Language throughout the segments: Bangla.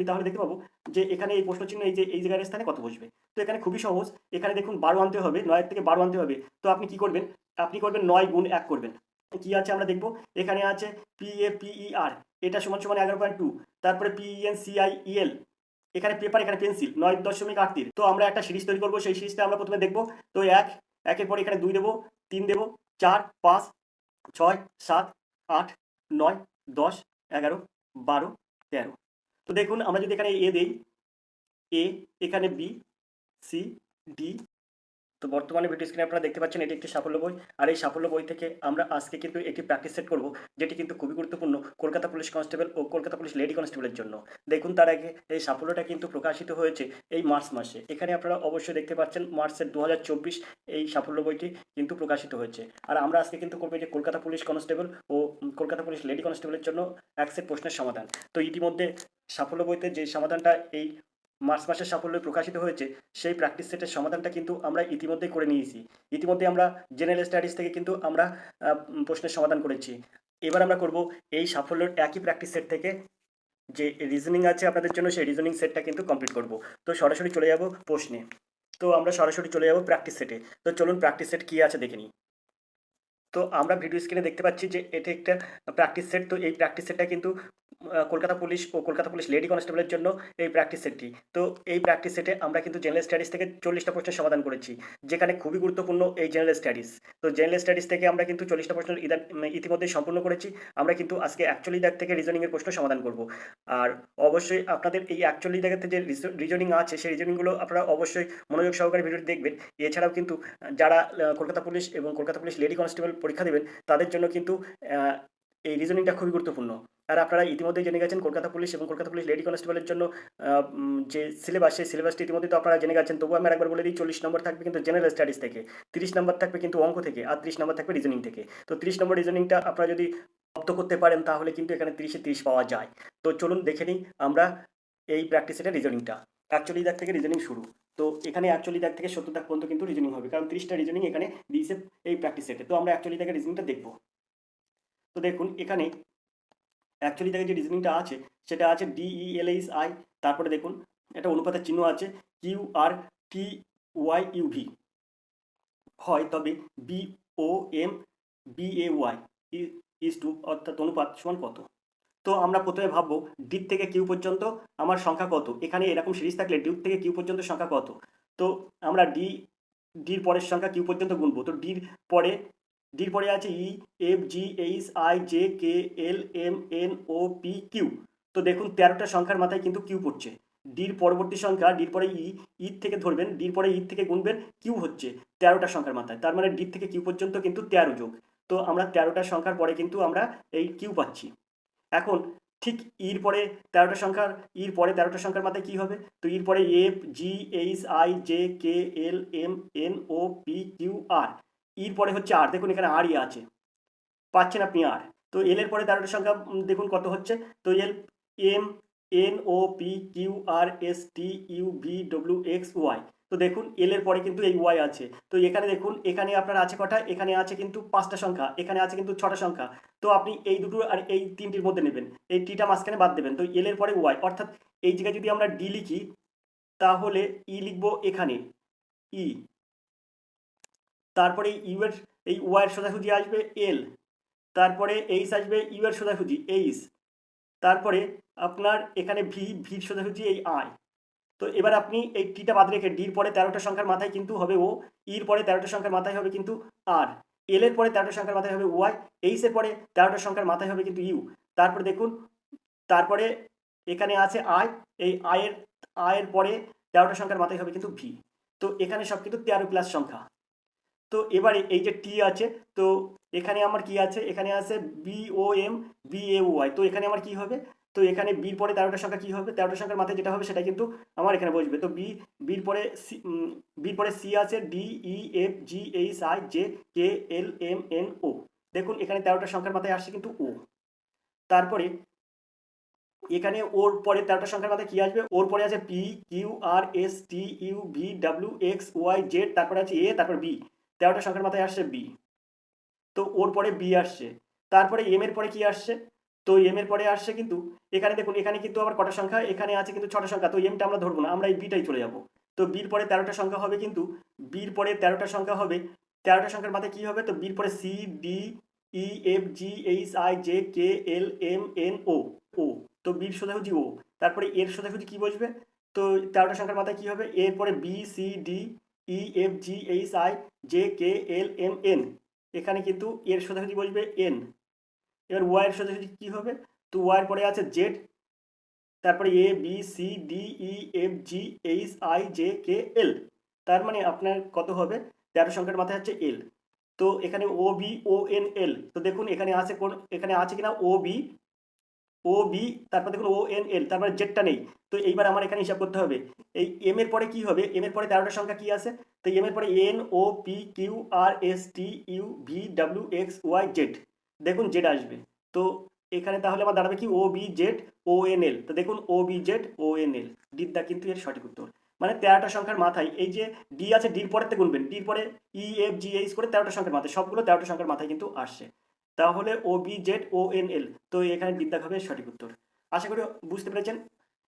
তাহলে দেখতে পাবো যে এখানে এই প্রশ্ন চিহ্ন এই জায়গার স্থানে কত বসবে। তো এখানে খুবই সহজ, এখানে দেখুন 12 আনতে হবে, 9 থেকে 12 আনতে হবে। তো আপনি কি করবেন, আপনি করবেন 9 গুণ 1 করবেন। কি আছে আমরা দেখব, এখানে আছে PAPER, এটা সমান সমান 11.2, তারপরে PENCIEL, এখানে পেপার এখানে পেন্সিল 9.83। তো আমরা একটা সিরিজ তৈরি করবো, সেই সিরিজটা আমরা প্রথমে দেখবো। তো একের পরে এখানে 2 দেবো, 3 দেবো, 4, 5, 6, 7, 8, 9, 10, 11, 12, 13। তো দেখুন আমরা যদি এখানে এ দেই, এ, এখানে বি, সি, ডি। তো বর্তমানে ভিডিও স্ক্রিনে আপনারা দেখতে পাচ্ছেন এটি একটি সাফল্য বই। আর এই সাফল্য বই থেকে আমরা আজকে কিন্তু একটি প্র্যাকটিস সেট করব, যেটি কিন্তু খুবই গুরুত্বপূর্ণ কলকাতা পুলিশ কনস্টেবল ও কলকাতা পুলিশ লেডি কনস্টেবলের জন্য। দেখুন তার আগে এই সাফল্যটা কিন্তু প্রকাশিত হয়েছে এই মার্চ মাসে। এখানে আপনারা অবশ্যই দেখতে পাচ্ছেন মার্চের 2024 এই সাফল্য বইটি কিন্তু প্রকাশিত হয়েছে। আর আমরা আজকে কিন্তু করবো যে কলকাতা পুলিশ কনস্টেবল ও কলকাতা পুলিশ লেডি কনস্টেবলের জন্য এক সেট প্রশ্নের সমাধান। তো ইতিমধ্যে সাফল্য বইতে যে সমাধানটা এই মার্চ মাসের সাফল্যে প্রকাশিত হয়েছে, সেই প্র্যাকটিস সেটের সমাধানটা কিন্তু আমরা ইতিমধ্যেই করে নিয়েছি। ইতিমধ্যে আমরা জেনারেল স্টাডিজ থেকে কিন্তু আমরা প্রশ্নের সমাধান করেছি। এবার আমরা করব এই সাফল্যের একই প্র্যাকটিস সেট থেকে যে রিজনিং আছে আপনাদের জন্য, সেই রিজনিং সেটটা কিন্তু কমপ্লিট করব। তো সরাসরি চলে যাব প্রশ্নে। তো আমরা সরাসরি চলে যাব প্র্যাকটিস সেটে। তো চলুন প্র্যাকটিস সেট কী আছে দেখে নিই। তো আমরা ভিডিও স্ক্রিনে দেখতে পাচ্ছি যে এটা একটা প্র্যাকটিস সেট। তো এই প্র্যাকটিস সেটটা কিন্তু কলকাতা পুলিশ ও কলকাতা পুলিশ লেডি কনস্টেবলের জন্য এই প্র্যাকটিস সেটটি। তো এই প্র্যাকটিস সেটে আমরা কিন্তু জেনারেল স্টাডিজ থেকে 40টা প্রশ্নের সমাধান করেছি, যেখানে খুবই গুরুত্বপূর্ণ এই জেনারেল স্টাডিজ। তো জেনারেল স্টাডিজ থেকে আমরা কিন্তু 40টা প্রশ্ন ইতিমধ্যেই সম্পূর্ণ করেছি। আমরা কিন্তু আজকে 41 দাগ থেকে রিজনিংয়ের প্রশ্ন সমাধান করব। আর অবশ্যই আপনাদের এই 41 দাগের যে রিজনিং আছে, সেই রিজনিংগুলো আপনারা অবশ্যই মনোযোগ সহকারে ভিডিওটি দেখবেন। এছাড়াও কিন্তু যারা কলকাতা পুলিশ এবং কলকাতা পুলিশ লেডি কনস্টেবল পরীক্ষা দেবেন, তাদের জন্য কিন্তু এই রিজনিংটা খুবই গুরুত্বপূর্ণ। আর আপনারা ইতিমধ্যেই জেনে গেছেন কলকাতা পুলিশ এবং কলকাতা পুলিশ লেডি কনস্টেবলের জন্য যে সিলেবাস, সেই সিলেবাসটি ইতিমধ্যেই তো আপনারা জেনে গেছেন। তবুও আমি আরেকবার বলে দিই, 40 নম্বর থাকবে কিন্তু জেনারেল স্টাডিজ থেকে, 30 নম্বর থাকবে কিন্তু অঙ্ক থেকে, আর 30 নম্বর থাকবে রিজনিং থেকে। তো 30 নম্বর রিজনিংটা আপনারা যদি রপ্ত করতে পারেন, তাহলে কিন্তু এখানে 30-এ 30 পাওয়া যায়। তো চলুন দেখে নিই আমরা এই প্র্যাকটিস সেটের রিজনিংটা। 41 দাগ থেকে রিজনিং শুরু। তো এখানে 41 দাগ থেকে 70 দাগ পর্যন্ত কিন্তু রিজনিং হবে, কারণ 30টা রিজনিং এখানে দিয়েছে এই প্র্যাকটিস সেটে। তো আমরা 41 দাগের রিজনিংটা দেখব। তো দেখুন এখানে অ্যাকচুয়ালি দেখে যে রিজনিংটা আছে, সেটা আছে DELHI। তারপরে দেখুন একটা অনুপাতের চিহ্ন আছে, QRTYUV হয়, তবে BOMBAY ইজ টু, অর্থাৎ অনুপাত সমান কত। তো আমরা প্রথমে ভাববো ডি থেকে কিউ পর্যন্ত আমার সংখ্যা কত। এখানে এরকম সিরিজ থাকলে ডি থেকে কিউ পর্যন্ত সংখ্যা কত। তো আমরা ডির পরের সংখ্যা কিউ পর্যন্ত গুনবো। তো ডির পরে আছে EFGHIJKLMNOPQ। তো দেখুন 13টা সংখ্যার মাথায় কিন্তু কিউ পড়ছে। ডির পরবর্তী সংখ্যা ডির পরে ই থেকে ধরবেন, ডির পরে ই থেকে গুনবেন, কিউ হচ্ছে 13টা সংখ্যার মাথায়। তার মানে ডি থেকে কিউ পর্যন্ত কিন্তু 13 যোগ। তো আমরা 13টা সংখ্যার পরে কিন্তু আমরা এই কিউ পাচ্ছি। এখন ঠিক ইর পরে 13টা সংখ্যার মাথায় কি হবে। তো ইর পরে FGHIJKLMNOPQR, ইর পরে হচ্ছে আর, দেখুন এখানে আরই আছে, পাচ্ছেন আপনি আর। তো এল এর পরে 13টা সংখ্যা দেখুন কত হচ্ছে। তো MNOPQRSTUVWXY। তো দেখুন এল এর পরে কিন্তু এই ওয়াই আছে। তো এখানে দেখুন, এখানে আপনার আছে কটা, এখানে আছে কিন্তু 5টা সংখ্যা, এখানে আছে কিন্তু 6টা সংখ্যা। তো আপনি এই দুটো আর এই তিনটির মধ্যে নেবেন, এই টিটা মাঝখানে বাদ দেবেন। তো এল এর পরে ওয়াই, অর্থাৎ এই জায়গায় যদি আমরা ডি লিখি, তাহলে ই লিখবো এখানে ই, তারপরে ইউ এর এই ওয়াই এর সোজাসুজি আসবে এল, তারপরে এইচ আসবে, ইউ এর সোজাসুজি এইচ, তারপরে আপনার এখানে ভির সোজাসুজি এই আই। তো এবার আপনি এই টিটা বাদ রেখে ডির পরে 13টা সংখ্যার মাথায় কিন্তু হবে ও, ইর পরে 13টা সংখ্যার মাথায় হবে কিন্তু আর, এল এর পরে 13টা সংখ্যার মাথায় হবে ওয়াই, এইচ এর পরে 13টা সংখ্যার মাথায় হবে কিন্তু ইউ। তারপরে দেখুন, তারপরে এখানে আছে আই, এই আয়ের পরে 13টা সংখ্যার মাথায় হবে কিন্তু ভি। তো এখানে সব কিন্তু 13 প্লাস সংখ্যা। তো এবারে এই যে টি আছে, তো এখানে আমার কি আছে, এখানে আছে BOMBAY। তো এখানে আমার কি হবে, তো এখানে বির পরে 13টা সংখ্যা কি হবে, 13টা সংখ্যার মাথায় যেটা হবে সেটা কিন্তু আমার এখানে বসবে। তো বির পরে সি আছে, DEFGHIJKLMNO। দেখুন এখানে 13টা সংখ্যার মাথায় আসছে কিন্তু ও। তারপরে এখানে ওর পরে 13টা সংখ্যার মাথায় কি আসবে, ওর পরে আছে PQRSTUVWXYZ, তারপরে আছে এ, তারপর বি, 13টা সংখ্যার মাথায় আসছে বি। তো ওর পরে বি আসছে। তারপরে এম এর পরে কি আসছে, তো এম এর পরে আসছে কিন্তু এখানে দেখুন এখানে কিন্তু আবার কটা সংখ্যা, এখানে আছে কিন্তু 6টা সংখ্যা, তো এমটা আমরা ধরবো না, আমরা এই বিটাই চলে যাব। তো বির পরে 13টা সংখ্যা হবে, কিন্তু বির পরে 13টা সংখ্যা হবে, 13টা সংখ্যার মাথায় কি হবে, তো বির পরে C D E F G H I J K L M N O, ও তো বির সোজাসুজি ও, তারপরে এর সোজাসুজি কি বসবে, তো 13টা সংখ্যার মাথায় কি হবে, এরপরে B C D E F G H I J K L M N, এখানে কিন্তু এর সোজাসুজি বসবে এন। এবার ওয়াই এর সোজাসুজি কি হবে, তো ওয়াই এর পরে আছে জেড, তারপরে A B C D E F G H I J K L, তার মানে আপনার কত হবে, 13 সংখ্যার মাথায় হচ্ছে এল। তো এখানে ও বি ও এন এল, তো দেখুন এখানে আছে কোন, এখানে আছে কিনা ও বি, তারপর দেখুন ও এন এল, তার মানে জেডটা নেই। তো এইবার আমার এখানে হিসাব করতে হবে এই এম এর পরে কি হবে, এম এর পরে 13টা সংখ্যা কি আছে, তো এম এর পরে N O P Q R S T U V W X Y Z, দেখুন জেড আসবে। তো এখানে তাহলে আমার দাঁড়াবে কি O B Z O N L, তো দেখুন O B Z O N L, ডিটা কিন্তু এর সঠিক উত্তর। মানে 13টা সংখ্যার মাথায় এই যে ডি আছে, ডির পরেতে গুনবেন, ডির পরে ই এফ জি এইচ করে 13টা সংখ্যার মাথায়, সবগুলো 13টা সংখ্যার মাথায় কিন্তু আসছে, তাহলে O B Z O N L, তো এখানে ডিদ্দাগ হবে সঠিক উত্তর। আশা করি বুঝতে পেরেছেন,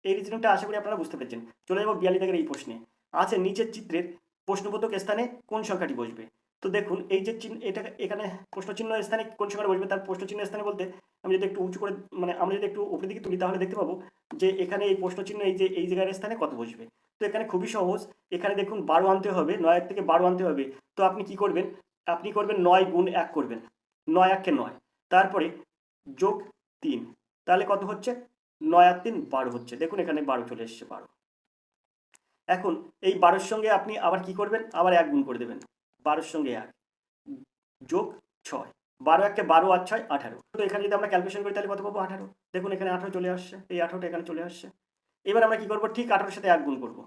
এই রিজনিংটা আশা করি আপনারা বুঝতে পেরেছেন। চলে যাবো 42 দাগের এই প্রশ্নে। আছে নিচের চিত্রের প্রশ্নবোধক স্থানে কোন সংখ্যাটি বসবে। তো দেখুন এই যে এটা এখানে প্রশ্নচিহ্ন স্থানে কোন সংখ্যাটা বসবে, তার প্রশ্নচিহ্ন স্থানে বলতে আমি যদি একটু উঁচু করে, মানে আমরা যদি একটু উপরের দিকে তুলি তাহলে দেখতে পাবো যে এখানে এই প্রশ্নচিহ্ন এই যে এই জায়গার স্থানে কত বসবে। তো এখানে খুবই সহজ, এখানে দেখুন 12 আনতে হবে, 9 থেকে 12 আনতে হবে। তো আপনি কি করবেন, আপনি করবেন 9 গুণ 1 করবেন, 9 1 কে 9, তারপরে যোগ 3, তাহলে কত হচ্ছে, 9 আর 3 12 হচ্ছে, দেখুন এখানে 12 চলে এসছে 12। এখন এই 12-র সঙ্গে আপনি আবার কি করবেন, আবার 1 গুণ করে দেবেন, 12-র সঙ্গে 1 যোগ 6, 12 1 কে 12 আর 6 18। তো এখানে যদি আমরা ক্যালকুলেশন করি তাহলে কত পাবো, 18। দেখুন এখানে 18 চলে আসছে, এই 18টা এখানে চলে আসছে। এবার আমরা কি করব, ঠিক 18-র সাথে 1 গুণ করব,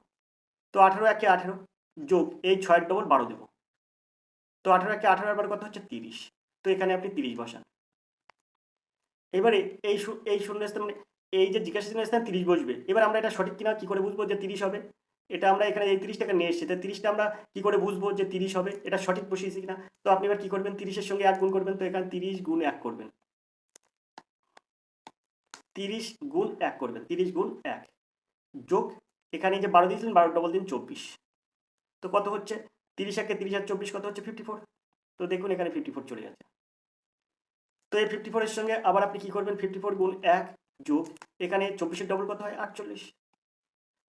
তো 18 1 কে 18 যোগ এই 6 ডবল 12 দেবো, তো 18 1 কে 18 বার কত হচ্ছে 30, তো এখানে আপনি 30 বসান। এবারে এই শূন্যস্থান মানে এই যে জিজ্ঞাসা চিহ্নের স্থানে 30 বসবে। এবার আমরা এটা সঠিক কিনা কি করে বুঝবো যে 30 হবে, এটা আমরা এখানে এই 30টাকে নিয়ে এসেছি, তো 30টা আমরা কি করে বুঝবো যে 30 হবে, এটা সঠিক বসিয়েছি কিনা। তো আপনি এবার কি করবেন, 30-এর সঙ্গে 1 গুণ করবেন, তো এখানে 30 গুণ 1 করবেন, 30 গুণ 1 করবেন, 30 গুণ 1 যোগ এখানে যে 12 দিয়েছিলেন 12 ডবল দিন 24, তো কত হচ্ছে 30 1 কে 30 আর 24 কত হচ্ছে 54। তো দেখুন এখানে 54 চলে যাচ্ছে। তো এই 54 এর সঙ্গে আবার আপনি কি করবেন, 54 গুণ 1 যোগ এখানে 24-এর ডবল কত হয় 48,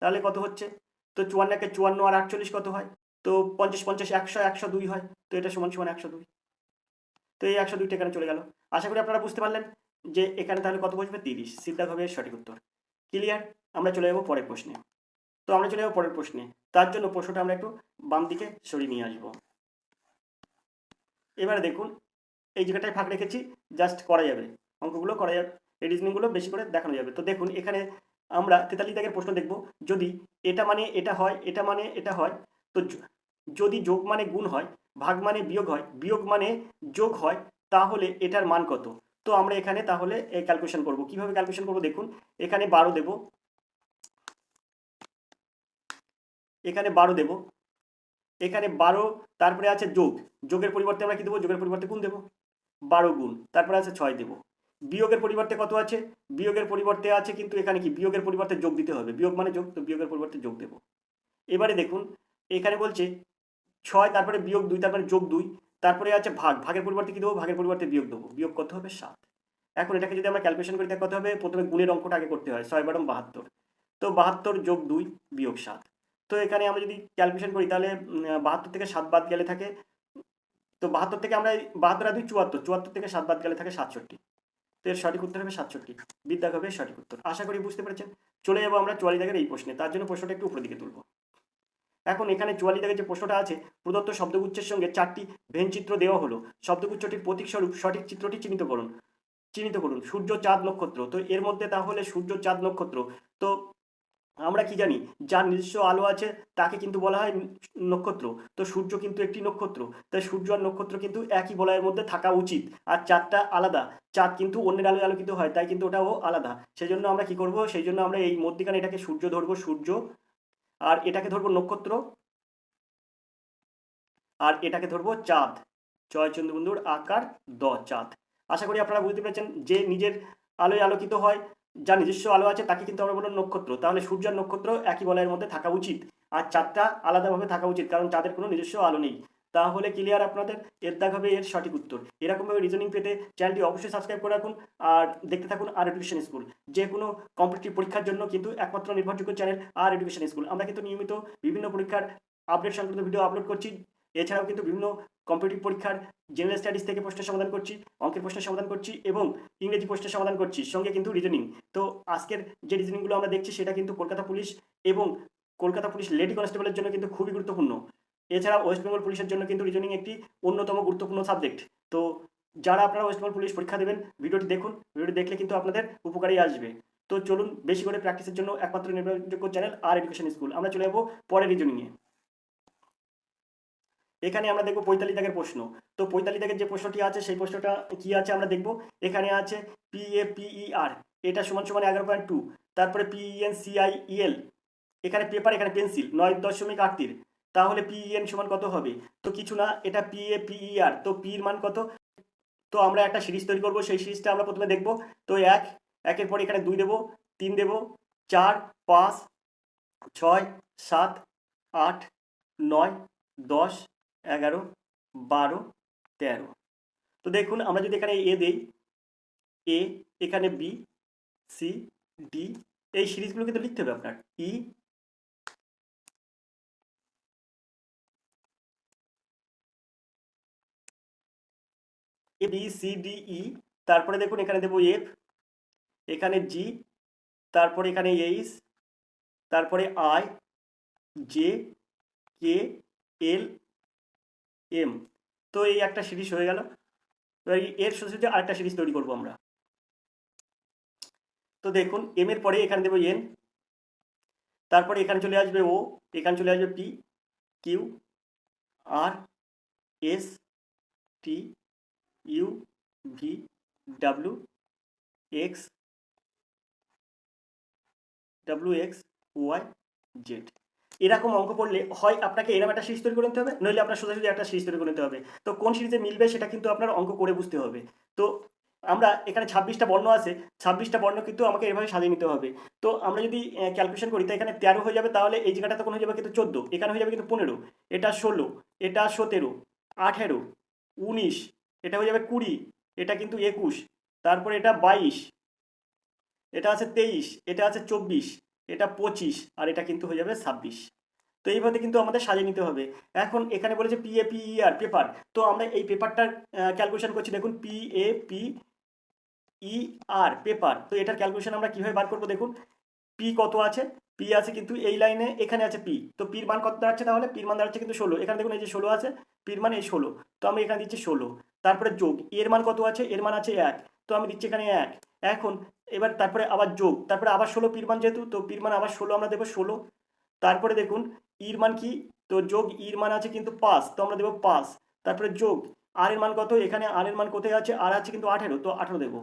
তাহলে কত হচ্ছে, তো 54 কে 54 আর 48 কত হয়, তো 50 50 100 102 হয়, তো এটা সমান সমান 102। তো এই 102টা এখানে চলে গেল। আশা করি আপনারা বুঝতে পারলেন যে এখানে তাহলে কত বসবে 30, সিদ্ধা হবে সঠিক উত্তর। ক্লিয়ার। আমরা চলে যাবো পরের প্রশ্নে। তো আমরা চলে যাবো পরের প্রশ্নে, তার জন্য প্রশ্নটা আমরা একটু বাম দিকে সরিয়ে নিয়ে আসবো। এবারে দেখুন এই জায়গাটায় ফাঁক রেখেছি, জাস্ট করা যাবে, অঙ্কগুলো করা যাবে, এই রিজনিংগুলো বেশি করে দেখানো যাবে। তো দেখুন এখানে আমরা 43 দাগের প্রশ্ন দেখব, যদি এটা মানে এটা হয়, এটা মানে এটা হয়, তো যদি যোগ মানে গুণ হয়, ভাগ মানে বিয়োগ হয়, বিয়োগ মানে যোগ হয়, তাহলে এটার মান কত। তো আমরা এখানে তাহলে ক্যালকুলেশন করব, কিভাবে ক্যালকুলেশন করব দেখুন, এখানে 12 দেব, এখানে 12 দেব, এখানে 12, তারপরে আছে যোগ, যোগের পরিবর্তে আমরা কি দেবো, যোগের পরিবর্তে গুণ দেবো, 12 গুণ, তারপরে আছে 6 দেবো, বিয়োগের পরিবর্তে কত আছে, বিয়োগের পরিবর্তে আছে কিন্তু এখানে কি বিয়োগের পরিবর্তে যোগ দিতে হবে, বিয়োগ মানে যোগ, তো বিয়োগের পরিবর্তে যোগ দেবো। এবারে দেখুন এখানে বলছে 6, তারপরে বিয়োগ 2, তারপরে যোগ 2, তারপরে আছে ভাগ, ভাগের পরিবর্তে কি দেবো, ভাগের পরিবর্তে বিয়োগ দেবো, বিয়োগ কত হবে 7। এখন এটাকে যদি আমরা ক্যালকুলেশন করি তাহলে কত হবে, প্রথমে গুণের অঙ্কটা আগে করতে হয়, 6 বারং 72, তো 72 যোগ 2 বিয়োগ 7। তো এখানে আমরা যদি ক্যালকুলেশন করি তাহলে 72 থেকে 7 বাদ গেলে থাকে, তো 72 থেকে আমরা 72 আর 2 74, 74 থেকে 7 বাদ গেলে থাকে 67, তো এর সঠিক উত্তর হবে 67, বিদ্যাগ হবে সঠিক উত্তর। আশা করি বুঝতে পেরেছেন। চলে যাবো আমরা 44 দাগের এই প্রশ্নে, তার জন্য প্রশ্নটা একটু উপরের দিকে তুলবো। এখন এখানে 44 দাগের যে প্রশ্নটা আছে, প্রদত্ত শব্দগুচ্ছের সঙ্গে 4টি ভেনচিত্র দেওয়া হলো, শব্দগুচ্ছটির প্রতীক স্বরূপ সঠিক চিত্রটি চিহ্নিত করুন, সূর্য চাঁদ নক্ষত্র। তো এর মধ্যে তাহলে সূর্য চাঁদ নক্ষত্র, তো আমরা কি জানি যার নিজস্ব আলো আছে তাকে কিন্তু বলা হয় নক্ষত্র, তো সূর্য কিন্তু একটি নক্ষত্র, তাই সূর্য আর নক্ষত্র কিন্তু একই বলয়ের মধ্যে থাকা উচিত, আর চাঁদটা আলাদা, চাঁদ কিন্তু অন্যের আলোয় আলোকিত হয়, তাই কিন্তু ওটাও আলাদা। সেই জন্য আমরা কি করব, সেই জন্য আমরা এই মধ্যিখানে এটাকে সূর্য ধরবো, সূর্য, আর এটাকে ধরবো নক্ষত্র, আর এটাকে ধরবো চাঁদ, জয়চন্দ্র বন্ধুর আকার দ চাঁদ। আশা করি আপনারা বুঝতে পেরেছেন যে নিজের আলোয় আলোকিত হয়, যার নিজস্ব আলো আছে তাকে কিন্তু আমরা বলবো নক্ষত্র। তাহলে সূর্য আর নক্ষত্র একই বলয়ের মধ্যে থাকা উচিত, আর চাঁদটা আলাদাভাবে থাকা উচিত, কারণ চাঁদের কোনো নিজস্ব আলো নেই। তাহলে ক্লিয়ার আপনাদের? এর দাগ হবে এর সঠিক উত্তর। এরকমভাবে রিজনিং পেতে চ্যানেলটি অবশ্যই সাবস্ক্রাইব করে রাখুন আর দেখতে থাকুন আর এডুকেশন স্কুল। যে কোনো কম্পিটিটিভ পরীক্ষার জন্য কিন্তু একমাত্র নির্ভরযোগ্য চ্যানেল আর এডুকেশন স্কুল। আমরা কিন্তু নিয়মিত বিভিন্ন পরীক্ষার আপডেট সংক্রান্ত ভিডিও আপলোড করছি। এছাড়াও কিন্তু বিভিন্ন কম্পিটিটিভ পরীক্ষার জেনারেল স্টাডিজ থেকে প্রশ্নের সমাধান করছি, অঙ্কের প্রশ্নের সমাধান করছি এবং ইংরেজি প্রশ্নের সমাধান করছি, সঙ্গে কিন্তু রিজনিং। তো আজকের যে রিজনিংগুলো আমরা দেখছি সেটা কিন্তু কলকাতা পুলিশ এবং কলকাতা পুলিশ লেডি কনস্টেবলের জন্য কিন্তু খুবই গুরুত্বপূর্ণ। এছাড়া ওয়েস্ট বেঙ্গল পুলিশের জন্য কিন্তু রিজনিং একটি অন্যতম গুরুত্বপূর্ণ সাবজেক্ট। তো যারা আপনারা ওয়েস্ট বেঙ্গল পুলিশ পরীক্ষা দেবেন, ভিডিওটি দেখুন, ভিডিওটি দেখলে কিন্তু আপনাদের উপকারী আসবে। তো চলুন বেশি করে প্র্যাকটিসের জন্য একমাত্র নির্ভরযোগ্য চ্যানেল আর এডুকেশন স্কুল। আমরা চলে যাবো পরের রিজনিংয়ে। এখানে আমরা দেখবো 45 দাগের প্রশ্ন। তো 45 দাগের যে প্রশ্নটি আছে সেই প্রশ্নটা কি আছে আমরা দেখবো। এখানে আছে PAPER, এটা সমান সমান 11.2, তারপরে PENCIEL, এখানে পেপার, এখানে পেন্সিল 9.83। তাহলে PEN সমান কত হবে? তো কিছু না, এটা PAPER, তো P এর মান কত? তো আমরা একটা সিরিজ তৈরি করবো, সেই সিরিজটা আমরা প্রথমে দেখবো। তো একের পর এখানে 2 দেবো, 3 দেবো, 4, 5, 6, 7, 8, 9, 10, 11, 12, 13। তো দেখুন আমরা যদি এখানে এ দেই, এ, এখানে বি, সি, ডি, এই সিরিজগুলো কিন্তু লিখতে হবে আপনার। ই, এ বি সি ডি ই, তারপরে দেখুন এখানে দেবো এফ, এখানে জি, তারপরে এখানে এইচ, তারপরে I, J, K, L, M. তো এই একটা সিরিজ হয়ে গেল। এবার এর সাথে সাথে আরেকটা সিরিজ তৈরি করবো আমরা। তো দেখুন এম এর পরে এখানে দেবো এন, তারপরে এখানে চলে আসবে ও, এখানে চলে আসবে P, Q, R, S, T, U, V, W, X, Y, Z. এরকম অঙ্ক পড়লে হয় আপনাকে এরকম একটা সিরিজ তৈরি করে নিতে হবে, নইলে আপনার সোজাসুজি একটা সিরিজ তৈরি করে নিতে হবে। তো কোন সিরিজে মিলবে সেটা কিন্তু আপনার অঙ্ক করে বুঝতে হবে। তো আমরা এখানে 26টা বর্ণ আছে, 26টা বর্ণ কিন্তু আমাকে এভাবে সাজিয়ে নিতে হবে। তো আমরা যদি ক্যালকুলেশন করি, তো এখানে 13 হয়ে যাবে, তাহলে এই জায়গাটা তখন হয়ে যাবে কিন্তু 14, এখানে হয়ে যাবে কিন্তু 15, এটা 16, এটা 17, 18, 19, এটা হয়ে যাবে 20, এটা কিন্তু 21, তারপরে এটা 22, এটা আছে 23, এটা আছে 24, এটা 25, আর এটা কিন্তু হয়ে যাবে 26। তো এইভাবে কিন্তু আমাদের সাজিয়ে নিতে হবে। এখন এখানে বলেছে PAPER, পেপার। তো আমরা এই পেপারটার ক্যালকুলেশন করছি। দেখুন PAPER, পেপার। তো এটার ক্যালকুলেশন আমরা কিভাবে বার করবো? দেখুন পি কত আছে, পি আছে কিন্তু এই লাইনে, এখানে আছে পি। তো পির মান কত দাঁড়াচ্ছে? তাহলে পির মান দাঁড়াচ্ছে কিন্তু 16। এখানে দেখুন এই যে 16 আছে, পির মান এই 16। তো আমি এখানে দিচ্ছি 16। তারপরে যোগ, এর মান কত আছে? এর মান আছে 1, তো আমি দিচ্ছি এখানে 1। এখন এবার তারপরে আবার যোগ, তারপরে আবার 16, পির মান যেহেতু, তো পির মান আবার 16 আমরা দেবো 16। তারপরে দেখুন ইর মান কি? তো যোগ ইর মান আছে কিন্তু 5, তো আমরা দেবো 5। তারপরে যোগ আর এর মান কত? এখানে আর এর মান কোথায় আছে? আর আছে কিন্তু 18, তো 18 দেবো।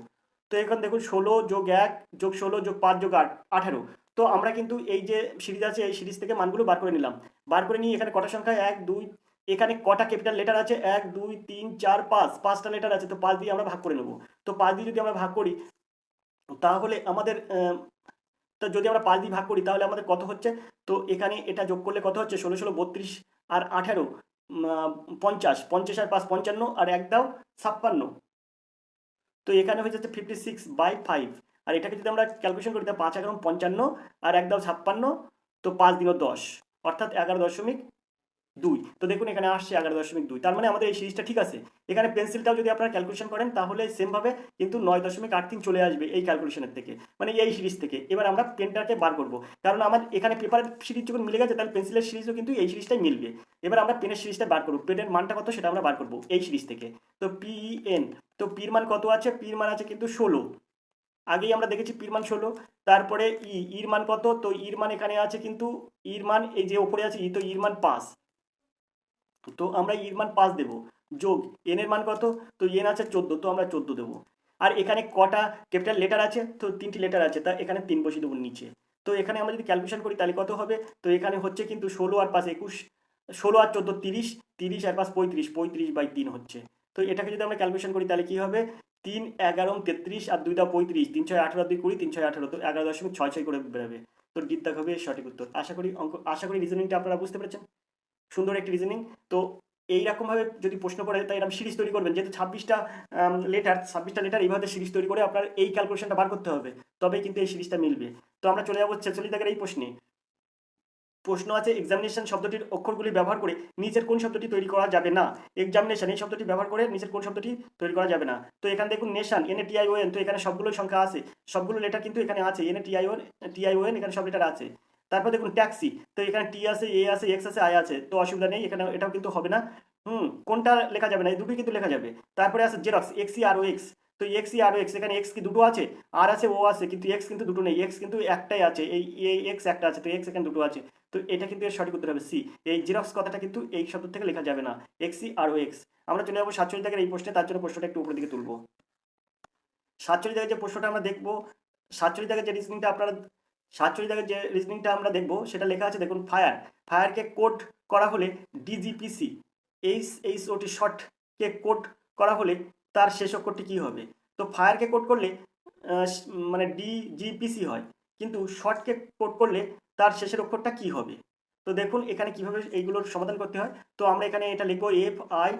তো এখন দেখুন 16 যোগ 1 যোগ 16 যোগ 5 যোগ 8, 18। তো আমরা কিন্তু এই যে সিরিজ আছে এই সিরিজ থেকে মানগুলো বার করে নিলাম। বার করে নিয়ে এখানে কটা সংখ্যা? 1 2, এখানে কটা ক্যাপিটাল লেটার আছে? 1 2 3 4 5, 5টা লেটার আছে, তো 5 দিয়ে আমরা ভাগ করে নেব। তো 5 দিয়ে যদি আমরা ভাগ করি তাহলে আমাদের তো যদি আমরা 5 দিয়ে ভাগ করি তাহলে আমাদের কত হচ্ছে? তো এখানে এটা যোগ করলে কত হচ্ছে? 16 16 32 আর 18 50, 50 আর 5 55, আর 1 দাও 56। তো এখানে হয়ে যাচ্ছে 56/5। আর এটাকে যদি আমরা ক্যালকুলেশন করি, তাহলে 5 11 55 আর 1 দাও 56, তো 5 দিন 10, অর্থাৎ 11.2। তো দেখুন এখানে আসছে 11.2। তার মানে আমাদের এই সিরিজটা ঠিক আছে। এখানে পেন্সিলটাও যদি আপনারা ক্যালকুলেশন করেন তাহলে সেমভাবে কিন্তু 9.83 চলে আসবে এই ক্যালকুলেশনের থেকে, মানে এই সিরিজ থেকে। এবার আমরা পেনটাকে বার করব, কারণ আমার এখানে পেপারের সিরিজ যখন মিলে গেছে তাহলে পেন্সিলের সিরিজও কিন্তু এই সিরিজটাই মিলবে। এবার আমরা পেনের সিরিজটা বার করব, পেনের মানটা কত সেটা আমরা বার করব এই সিরিজ থেকে। তো PEN, তো পির মান কত আছে? পির মান আছে কিন্তু 16, আগেই আমরা দেখেছি পির মান 16। তারপরে ইর মান কত? তো ইর মান এখানে আছে কিন্তু, ইর মান এই যে ওপরে আছে ই, তো ইর মান 5, তো আমরা ইর মান 5 দেবো। যোগ এন এর মান কত? তো এন আছে 14, তো আমরা 14 দেবো। আর এখানে কটা ক্যাপিটাল লেটার আছে? তো 3টি লেটার আছে, তা এখানে 3 বসিয়ে দেবো নিচে। তো এখানে আমরা যদি ক্যালকুলেশন করি তাহলে কত হবে? তো এখানে হচ্ছে কিন্তু 16 আর 5 21, 16 আর 14 30, 30 আর 5 35, 35/3 হচ্ছে। তো এটাকে যদি আমরা ক্যালকুলেশন করি তাহলে কি হবে? 3 11 33 আর 2 দাও 35, 3 6 18 2 20, 3 6 18, তো 11.66 করে বেরোবে। তো ডিদ্দাগ হবে সঠিক উত্তর। আশা করি রিজনিংটা আপনারা বুঝতে পেরেছেন। সুন্দর একটি রিজনিং। তো এইরকমভাবে যদি প্রশ্ন পড়ে তাই এরকম সিরিজ তৈরি করবেন, যেহেতু 26টা লেটার এইভাবে সিরিজ তৈরি করে আপনার এই ক্যালকুলেশনটা বার করতে হবে, তবেই কিন্তু এই সিরিজটা মিলবে। তো আমরা চলে যাবো 46 দাগের এই প্রশ্নে। প্রশ্ন আছে এক্সামিনেশন শব্দটির অক্ষরগুলি ব্যবহার করে নিচের কোন শব্দটি তৈরি করা যাবে না। এক্সামিনেশন এই শব্দটি ব্যবহার করে নিচের কোন শব্দটি তৈরি করা যাবে না। তো এখানে দেখুন নেশন, NATION, তো এখানে সবগুলো সংখ্যা আছে, সবগুলো লেটার কিন্তু এখানে আছে, NATION এখানে সব লেটার আছে। তারপর দেখুন ট্যাক্সি, তো এখানে টি আছে, এ আছে, এক্স আছে, আই আছে, তো অসুবিধা নেই, এখানে এটাও কিন্তু হবে না। কোনটা লেখা যাবে না, এই দুটোই কিন্তু লেখা যাবে। তারপরে আছে জেরক্স, XE আর OX, তো XE আর OX, এখানে এক্স কি দুটো আছে, আর আছে, ও আছে, কিন্তু এক্স কিন্তু দুটো নেই, এক্স কিন্তু একটাই আছে, এই এক্স একটা আছে, তো এক্স এখানে দুটো আছে। তো এটা কিন্তু এর সঠিক উত্তর হবে সি। এই জেরক্স কথাটা কিন্তু এই শব্দ থেকে লেখা যাবে না, XE আর OX। আমরা চলে যাবো 47 দাগের এই প্রশ্নে, তার জন্য প্রশ্নটা একটু উপরের দিকে তুলবো। 47 দাগের যে প্রশ্নটা আমরা দেখবো, 47 দাগের যে রিজনিংটা আপনারা 47 দাগের যে রিজনিংটা আমরা দেখবো সেটা লেখা আছে দেখুন, ফায়ারকে কোড করা হলে DGPC, HOT শর্টকে কোড করা হলে তার শেষ অক্ষরটি কী হবে। তো ফায়ারকে কোড করলে মানে DGPC হয়, কিন্তু শর্টকে কোড করলে তার শেষের অক্ষরটা কি হবে। তো দেখুন এখানে কিভাবে এইগুলোর সমাধান করতে হয়। তো আমরা এখানে এটা লিখবো FIRE,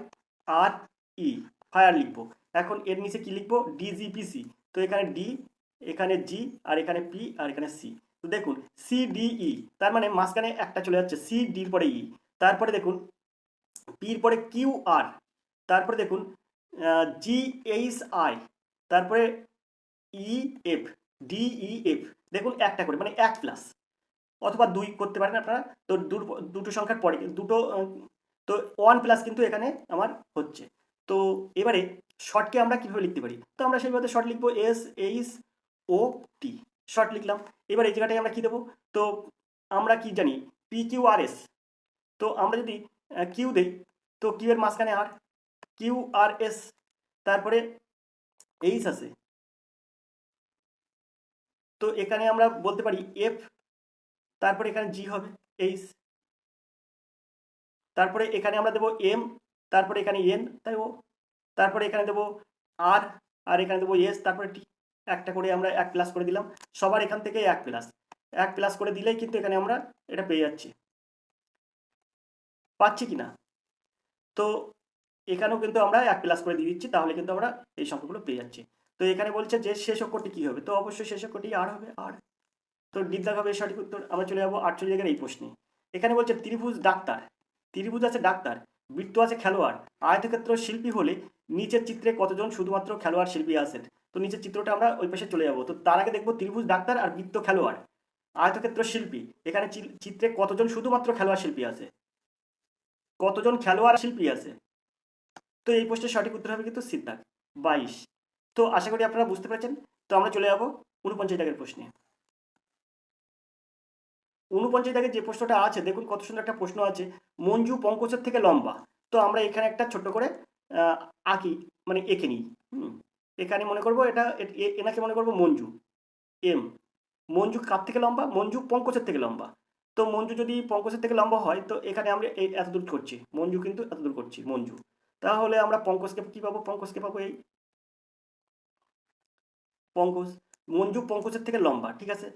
ফায়ার লিখবো। এখন এর নিচে কি লিখবো, DGPC, তো এখানে ডি, এখানে জি, আর এখানে পি, আর এখানে সি। তো দেখুন CDE, তার মানে মাঝখানে একটা চলে যাচ্ছে, CDর পরে ই, তারপরে দেখুন পির পরে QR, তারপরে দেখুন GHI, তারপরে DEF, দেখুন একটা করে মানে 1+ অথবা 2 করতে পারেন আপনারা। তো দুটো সংখ্যার পরে তো 1+ কিন্তু এখানে আমার হচ্ছে। তো এবারে শর্টকে আমরা কিভাবে লিখতে পারি, তো আমরা সেইভাবে শর্ট লিখবো SHOT, শর্ট লিখলাম। এবার এই জায়গাটায় আমরা কি দেবো, তো আমরা কি জানি PQRS, তো আমরা যদি কিউ দেই, তো কিউ এর মাঝখানে আর, QRS, তারপরে এইচ আছে, তো এখানে আমরা বলতে পারি F, তারপরে এখানে জি হবে, এইচ, তারপরে এখানে আমরা দেবো M, তারপরে এখানে N, তাই ও, তারপরে এখানে দেবো আর, আর এখানে দেবো এস, তারপরে টি, একটা করে আমরা 1+ করে দিলাম, সবার এখান থেকে 1+ করে দিলেই কিন্তু এখানে আমরা এটা পেয়ে যাচ্ছি, পাচ্ছি কি না। তো এখানেও কিন্তু আমরা 1+ করে দিয়ে দিচ্ছি, তাহলে কিন্তু আমরা এই সংখ্যাগুলো পেয়ে যাচ্ছি। তো এখানে বলছে যে শেষ অক্ষরটি কি হবে, তো অবশ্যই শেষ অক্ষরটি আর হবে, আর। তো ডিদ্দাগ হবে সঠিক উত্তর। আমরা চলে যাবো 48 জায়গার এই প্রশ্নে। এখানে বলছে ত্রিভুজ ডাক্তার, ত্রিভুজ আছে ডাক্তার, বৃত্ত আছে খেলোয়াড়, আয়তক্ষেত্র শিল্পী হলে নিচের চিত্রে কতজন শুধুমাত্র খেলোয়াড় শিল্পী আছেন। তো নিচের চিত্রটা আমরা ওই পাশে চলে যাবো। তো তার আগে দেখবো ত্রিভুজ ডাক্তার আর বৃত্ত খেলোয়াড়, আয়তক্ষেত্র শিল্পী, এখানে চিত্রে কতজন শুধুমাত্র খেলোয়াড় শিল্পী আছে, কতজন খেলোয়াড় শিল্পী আছে। তো এই প্রশ্নের সঠিক উত্তর হবে কিন্তু সিদ্ধার্থ 22। তো আশা করি আপনারা বুঝতে পেরেছেন। তো আমরা চলে যাবো 49 দাগের প্রশ্নে। 49 দাগের যে প্রশ্নটা আছে দেখুন কত সুন্দর একটা প্রশ্ন আছে, মঞ্জু পঙ্কজের থেকে লম্বা। তো আমরা এখানে একটা ছোট্ট করে আঁকি, মানে এঁকে নিই। এখানে মনে করবো এটা, এনাকে মনে করবো মঞ্জু, এম। মঞ্জু কার থেকে লম্বা, মঞ্জু পঙ্কজের থেকে লম্বা। তো মঞ্জু যদি পঙ্কজের থেকে লম্বা হয়, তো এখানে আমরা এই এতদূর করছি, মঞ্জু কিন্তু এতদূর করছি, মঞ্জু। তাহলে আমরা পঙ্কজকে কি পাবো, পঙ্কজকে পাবো এই পঙ্কজ। মঞ্জু পঙ্কজের থেকে লম্বা, ঠিক আছে।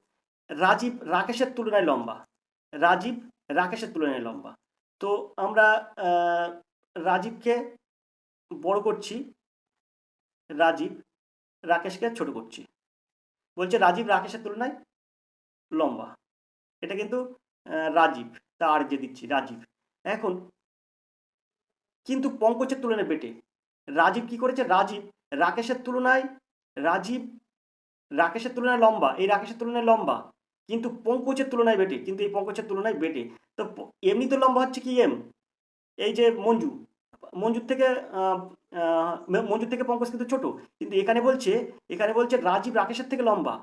রাজীব রাকেশের তুলনায় লম্বা, রাজীব রাকেশের তুলনায় লম্বা। তো আমরা রাজীবকে বড় করছি, রাজীব রাকেশকে ছোট করছি। বলছে রাজীব রাকেশের তুলনায় লম্বা, এটা কিন্তু রাজীব, তার যে দিচ্ছি রাজীব। এখন কিন্তু পঙ্কজের তুলনায় বেটে, রাজীব কি করেছে, রাজীব রাকেশের তুলনায়, রাজীব রাকেশের তুলনায় লম্বা, এই রাকেশের তুলনায় লম্বা, কিন্তু পঙ্কজের তুলনায় বেটে, কিন্তু এই পঙ্কজের তুলনায় বেটে। তো এমনি তো লম্বা হচ্ছে কি এম, এই যে মঞ্জু, মঞ্জুর থেকে মঞ্জুর থেকে পঙ্কজ কিন্তু ছোট, কিন্তু এখানে বলছে রাজীব রাকেশের থেকে লম্বা।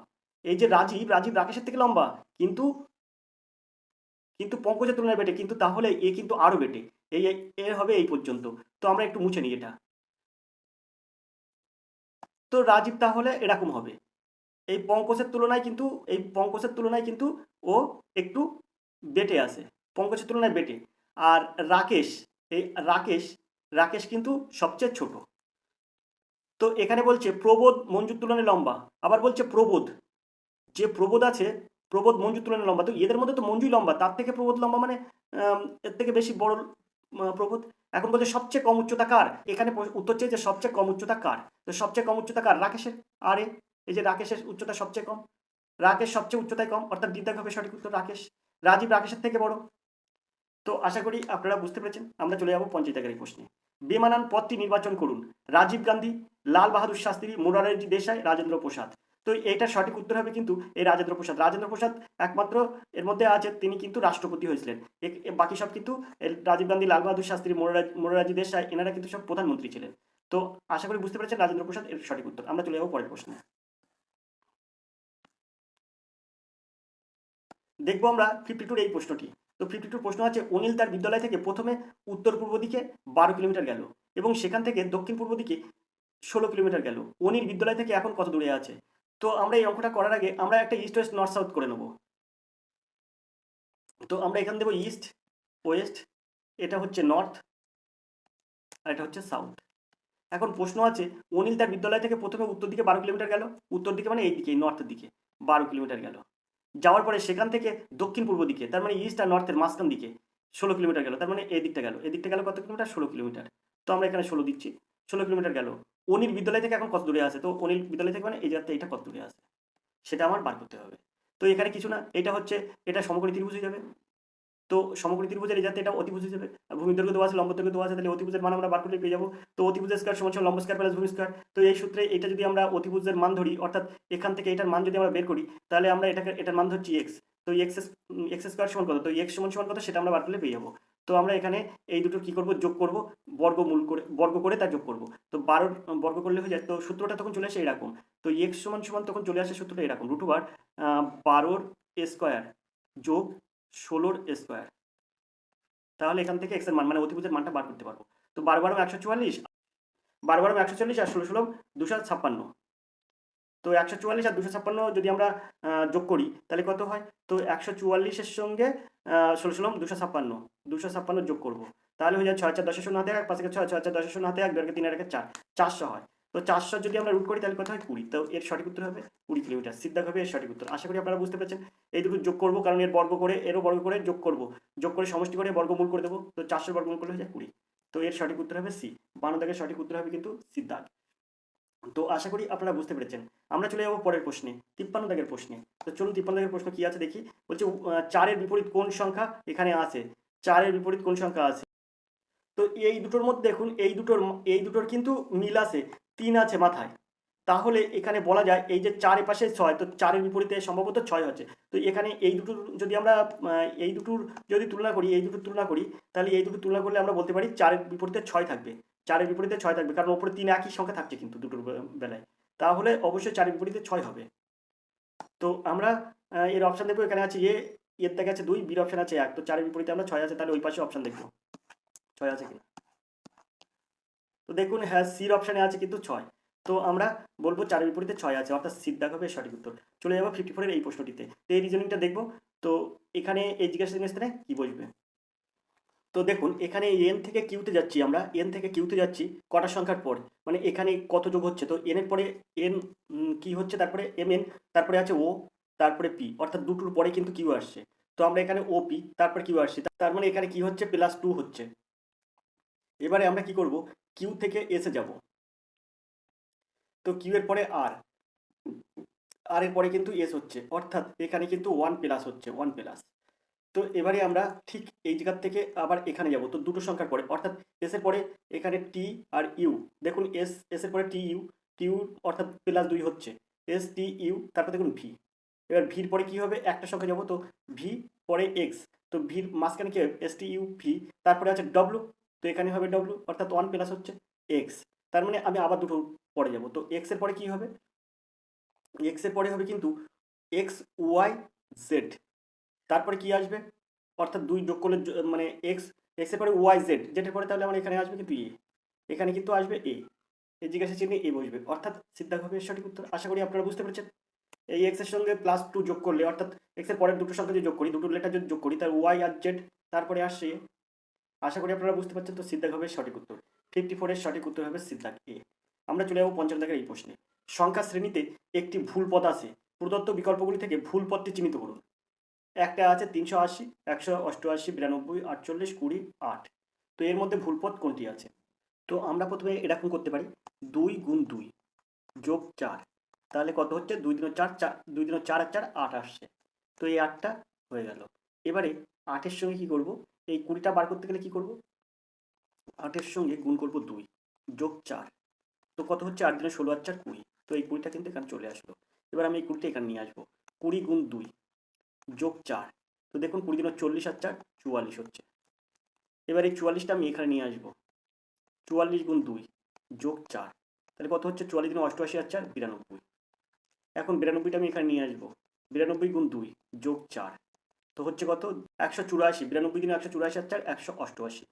এই যে রাজীব রাকেশের থেকে লম্বা, কিন্তু কিন্তু পঙ্কজের তুলনায় বেটে, কিন্তু তাহলে এ কিন্তু আরো বেটে, এই এ হবে এই পর্যন্ত। তো আমরা একটু মুছে নিই এটা। তো রাজীব তাহলে এরকম হবে, এই পঙ্কজের তুলনায় কিন্তু ও একটু বেটে আছে, পঙ্কজের তুলনায় বেটে। আর রাকেশ, এই রাকেশ কিন্তু সবচেয়ে ছোট। তো এখানে বলছে প্রবোধ মঞ্জুর তুলনায় লম্বা, আবার বলছে প্রবোধ, যে প্রবোধ আছে প্রবোধ মঞ্জুর তুলনায় লম্বা, তো এদের মধ্যে তো মঞ্জুই লম্বা, তার থেকে প্রবোধ লম্বা মানে এর থেকে বেশি বড় প্রবোধ। এখন বলছে সবচেয়ে কম উচ্চতা কার, এখানে উত্তর চেয়েছে সবচেয়ে কম উচ্চতা কার, তো সবচেয়ে কম উচ্চতা কার, রাকেশের। আরে এই যে রাকেশের উচ্চতা সবচেয়ে কম, রাকেশ সবচেয়ে উচ্চতায় কম, অর্থাৎ দ্বিতীয় হবে সঠিক উত্তর রাকেশ। রাজীব রাকেশের থেকে বড়। তো আশা করি আপনারা বুঝতে পেরেছেন। আমরা চলে যাবো পঞ্চায়েত প্রশ্নে। বেমানান পদটি নির্বাচন করুন, রাজীব গান্ধী, লাল বাহাদুর শাস্ত্রী, মোরারজি দেশাই, রাজেন্দ্র প্রসাদ। তো এইটার সঠিক উত্তর হবে কিন্তু এই রাজেন্দ্র প্রসাদ। রাজেন্দ্র প্রসাদ একমাত্র এর মধ্যে আছে তিনি কিন্তু রাষ্ট্রপতি হয়েছিলেন, বাকি সব কিন্তু রাজীব গান্ধী, লাল বাহাদুর শাস্ত্রী, মোরারজি দেশাই এনারা কিন্তু সব প্রধানমন্ত্রী ছিলেন। তো আশা করি বুঝতে পেরেছেন রাজেন্দ্র প্রসাদ এর সঠিক উত্তর। আমরা চলে যাবো পরের প্রশ্নে। দেখবো আমরা 52 এই প্রশ্নটি। তো 52 প্রশ্ন আছে, অনিল তার বিদ্যালয় থেকে প্রথমে উত্তর পূর্ব দিকে 12 কিলোমিটার গেল এবং সেখান থেকে দক্ষিণ পূর্ব দিকে 16 কিলোমিটার গেল। অনিল বিদ্যালয় থেকে এখন কত দূরে আছে? তো আমরা এই অঙ্কটা করার আগে আমরা একটা ইস্ট ওয়েস্ট নর্থ সাউথ করে নেব। তো আমরা এখানে দেবো ইস্ট ওয়েস্ট, এটা হচ্ছে নর্থ আর এটা হচ্ছে সাউথ। এখন প্রশ্ন আছে, অনিল তার বিদ্যালয় থেকে প্রথমে উত্তর দিকে 12 কিলোমিটার গেল, উত্তর দিকে মানে এই দিকে নর্থের দিকে 12 কিলোমিটার গেল, যাওয়ার পরে সেখান থেকে দক্ষিণ পূর্ব দিকে তার মানে ইস্ট আর নর্থের মাঝখান দিকে 16 কিলোমিটার গেল, তার মানে এই দিকটা গেল, এদিকটা গেল কত কিলোমিটার? 16 কিলোমিটার। তো আমরা এখানে 16 দিচ্ছি, 16 কিলোমিটার গেল। অনিল বিদ্যালয় থেকে এখন কত দূরে আছে? তো অনিল বিদ্যালয় থেকে মানে এই জায়গাতে এটা কত দূরে আছে সেটা আমার বার করতে হবে। তো এখানে কিছু না, এটা হচ্ছে এটা সমকোণী ত্রিভুজ হয়ে যাবে। তো সমকোণী ত্রিভুজের এই যাতে এটা অতিভুজ হিসেবে ভূমি দৈর্ঘ্য দেওয়া আছে, লম্ব দৈর্ঘ্য দেওয়া আছে, তাহলে অতিভুজের মান আমরা বার করলে পেয়ে যাবো। তো অতিভুজের স্কয়ার সমান লম্ব স্কয়ার প্লাস ভূমি স্কয়ার। তো এই সূত্রে এটা যদি আমরা অতিভুজের মান ধরি, অর্থাৎ এখান থেকে এটার মান যদি আমরা বের করি, তাহলে আমরা এটার মান ধরছি এক্স। তো এক্স স্কয়ার সমান কত? তো এক্স সমান কত সেটা আমরা বার করলে পেয়ে যাবো। তো আমরা এখানে এই দুটো কি করব, যোগ করব, বর্গ করে তা যোগ করব। তো 12 বর্গ করলে হয়ে যায়। তো সূত্রটা তখন চলে আসে এরকম। তো এক্স সমান সমান তখন চলে আসে সূত্রটা এরকম, √12 স্কয়ার যোগ 16 স্কয়ার। তাহলে এখান থেকে এক্স এর মান মানে অতিভুজের মানটা বার করতে পারবো। তো 12 12 144, 12 12 144 আর 16 16 256। তো 144 আর 256 যদি আমরা যোগ করি তাহলে কত হয়? তো 144-এর সঙ্গে 16 16 256, 256 যোগ করব, তাহলে হয়ে যায় 6 4 10 0 হাতে 1, 5 6 6 4 10 0 হাতে 1, 2 3 1 4, 400 হয়। তো 400 যদি আমরা রুট করি তাহলে কত হয়? 20। তো এর সঠিক উত্তর হবে 20 কিলোমিটার। সিদ্ধা হবে এর সঠিক উত্তর। আশা করি আপনারা বুঝতে পেরেছেন। এই দুটো যোগ করব, কারণ এর বর্গ করে এরও বর্গ করে যোগ করব, যোগ করে সমষ্টি করে বর্গমূল করে দেবো। তো 400 বর্গমূল করলে হয়ে যায় 20। তো এর সঠিক উত্তর হবে সি। 52 দাগের সঠিক উত্তর হবে কিন্তু সিদ্ধার্থ। তো আশা করি আপনারা বুঝতে পেরেছেন। আমরা চলে যাবো পরের প্রশ্নে, 53 দাগের প্রশ্নে। তো চলুন 53 দাগের প্রশ্ন কি আছে দেখি। বলছে 4-এর বিপরীত কোন সংখ্যা এখানে আছে? 4-এর বিপরীত কোন সংখ্যা আছে? তো এই দুটোর মধ্যে দেখুন এই দুটোর কিন্তু মিল আছে, 3 আছে মাথায়। তাহলে এখানে বলা যায় এই যে 4 এর পাশে 6, তো 4-এর বিপরীতে সম্ভবত 6 হচ্ছে। তো এখানে এই দুটোর যদি আমরা এই দুটোর যদি তুলনা করি, এই দুটোর তুলনা করি, তাহলে এই দুটো তুলনা করলে আমরা বলতে পারি 4-এর বিপরীতে 6 থাকবে। 4-এর বিপরীতে 6 থাকবে, কারণ ওপরে 3 একই সংখ্যা থাকছে কিন্তু দুটোর বেলায়। তাহলে অবশ্যই 4-এর বিপরীতে 6 হবে। তো আমরা এর অপশন দেখবো। এখানে আছে এর দেখা আছে 2, বির অপশন আছে 1। তো 4-এর বিপরীতে আমরা 6 আছে, তাহলে ওই পাশে অপশন দেখবো 6 আছে কিনা। তো দেখুন হ্যাঁ, সির অপশানে আছে কিন্তু 6। তো আমরা বলবো 4-এর বিপরীতে 6 আছে, অর্থাৎ সিদ্ধা হবে সঠিক উত্তর। চলে যাবো 54-এর এই প্রশ্নটিতে। তো এই রিজনিংটা দেখবো। তো এখানে এই জিজ্ঞাসা স্থানে কি বসবে? তো দেখুন এখানে এন থেকে কিউতে যাচ্ছি, আমরা এন থেকে কিউতে যাচ্ছি কটা সংখ্যার পর, মানে এখানে কত যোগ হচ্ছে? তো এন এর পরে এন কি হচ্ছে, তারপরে এম এন, তারপরে আছে ও, তারপরে পি, অর্থাৎ দুটোর পরে কিন্তু কিউ আসছে। তো আমরা এখানে ও পি তারপর কিউ আসছে, তার মানে এখানে কি হচ্ছে? +2 হচ্ছে। এবারে আমরা কি করব, কিউ থেকে এসে যাব। তো কিউ এর পরে আর, আর এর পরে কিন্তু এস হচ্ছে, অর্থাৎ এখানে কিন্তু 1+ হচ্ছে, 1+। তো এবারে আমরা ঠিক এই জায়গার থেকে আবার এখানে যাব। তো দুটো সংখ্যার পরে, অর্থাৎ এস এর পরে এখানে টি আর ইউ, দেখুন এস এর পরে টি ইউ, টিউ অর্থাৎ +2 হচ্ছে, এস টি ইউ, তারপর দেখুন ভি। এবার ভির পরে কি হবে? একটা সংখ্যা যাব, তো ভি পরে এক্স, তো ভির মাঝখানে কি হবে? এস টি ইউ ভি, তারপরে আছে ডব্লু, তো এখানে হবে ডব্লু, অর্থাৎ 1+ হচ্ছে এক্স। তার মানে আমি আবার দুটো পরে যাব। তো এক্স এর পরে কি হবে? এক্স এর পরে হবে কিন্তু এক্স ওয়াই জেড, তারপরে কি আসবে? অর্থাৎ 2 যোগ করলে মানে এক্স, এক্স এর পরে ওয়াই জেড, জেডের পরে তাহলে আমার এখানে আসবে কিন্তু এখানে কিন্তু আসবে এই জিজ্ঞাসা চিহ্নে বসবে, অর্থাৎ সিদ্ধান্ত হবে সঠিক উত্তর। আশা করি আপনারা বুঝতে পেরেছেন। এই এক্স এর সঙ্গে +2 যোগ করলে, অর্থাৎ এক্স এর পরের দুটো সংখ্যা যদি যোগ করি, দুটো লেটার যদি যোগ করি, তার ওয়াই আর জেড তারপরে আসছে। আশা করি আপনারা বুঝতে পারছেন। তো সিদ্ধান্ত হবে সঠিক উত্তর। 54-এর সঠিক উত্তর হবে সিদ্ধান্ত এ। আমরা চলে যাবো 55 দাগের এই প্রশ্নে। সংখ্যা শ্রেণীতে একটি ভুল পদ আছে, প্রদত্ত বিকল্পগুলি থেকে ভুল পদটি চিহ্নিত করুন। একটা আছে 380, 188, 92, 48, 20, 8। তো এর মধ্যে ভুল পদ কোনটি আছে? তো আমরা প্রথমে এরকম করতে পারি, 2 গুণ 2 যোগ 4, তাহলে কত হচ্ছে? 2 দুগুণে 4, 2 দুগুণে 4 আর 4 8 আসছে। তো এই 8টা হয়ে গেল। এবারে 8-এর সঙ্গে কি করব? এই 20টা বার করতে গেলে কি করব? 8-এর সঙ্গে গুণ করব 2 যোগ 4, তো কত হচ্ছে? 8 দিনে 16 আর 4 20। তো এই 20টা কিন্তু এখানে চলে আসলো। এবার আমি এই 20টা এখানে নিয়ে আসবো। 20 গুণ 2 যোগ 4, তো দেখুন 20 দিনে 40 আর 4 44 হচ্ছে। এবার এই 44টা আমি এখানে নিয়ে আসবো। 44 গুণ 2 যোগ 4, তাহলে কত হচ্ছে? 44 দিনে 88 আর 4 92। এখন 92টা আমি এখানে নিয়ে আসবো। 92 গুণ 2 যোগ 4, তো হচ্ছে কত? 184। 92 দিনে 184 আর 4 188।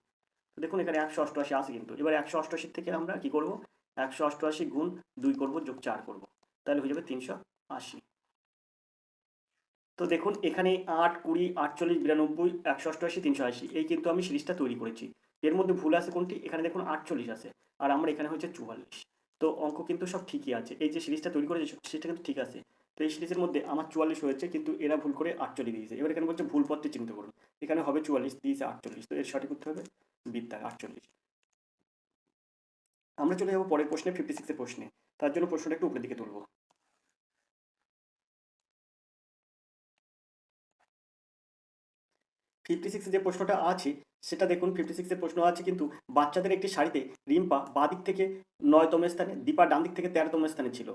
তো দেখুন এখানে 188 আছে কিন্তু। এবার 188 থেকে আমরা কি করব? 188 গুণ 2 করব যোগ 4 করব, তাহলে হয়ে যাবে 380। তো দেখুন এখানে 8, 20, 48, 92, 188, 380, এই কিন্তু আমি সিরিজটা তৈরি করেছি। এর মধ্যে ভুল আছে কোনটি? এখানে দেখুন 48 আছে, আর আমার এখানে হচ্ছে 44। তো অঙ্ক কিন্তু সব ঠিকই আছে। এই যে সিরিজটা তৈরি করেছি সেটা কিন্তু ঠিক আছে। তো এই সিরিজের মধ্যে আমার 44 হয়েছে, কিন্তু এরা ভুল করে 48 দিয়েছে। এবার এখানে বলছে ভুল পদটি চিহ্নিত করুন। এখানে হবে 44, দিয়েছে 48, তো এর সঠিক উত্তর হবে বিদ্যা 48। আমরা চলে যাবো পরের প্রশ্নে, 56 এর প্রশ্নে। তার জন্য প্রশ্নটা একটু উপরের দিকে তুলবো। 56 যে প্রশ্নটা আছে সেটা দেখুন। 56 এর প্রশ্ন আছে কিন্তু, বাচ্চাদের একটি শাড়িতে রিম্পা বাঁ দিক থেকে 9তম স্থানে, দীপা ডান দিক থেকে 13তম স্থানে ছিল।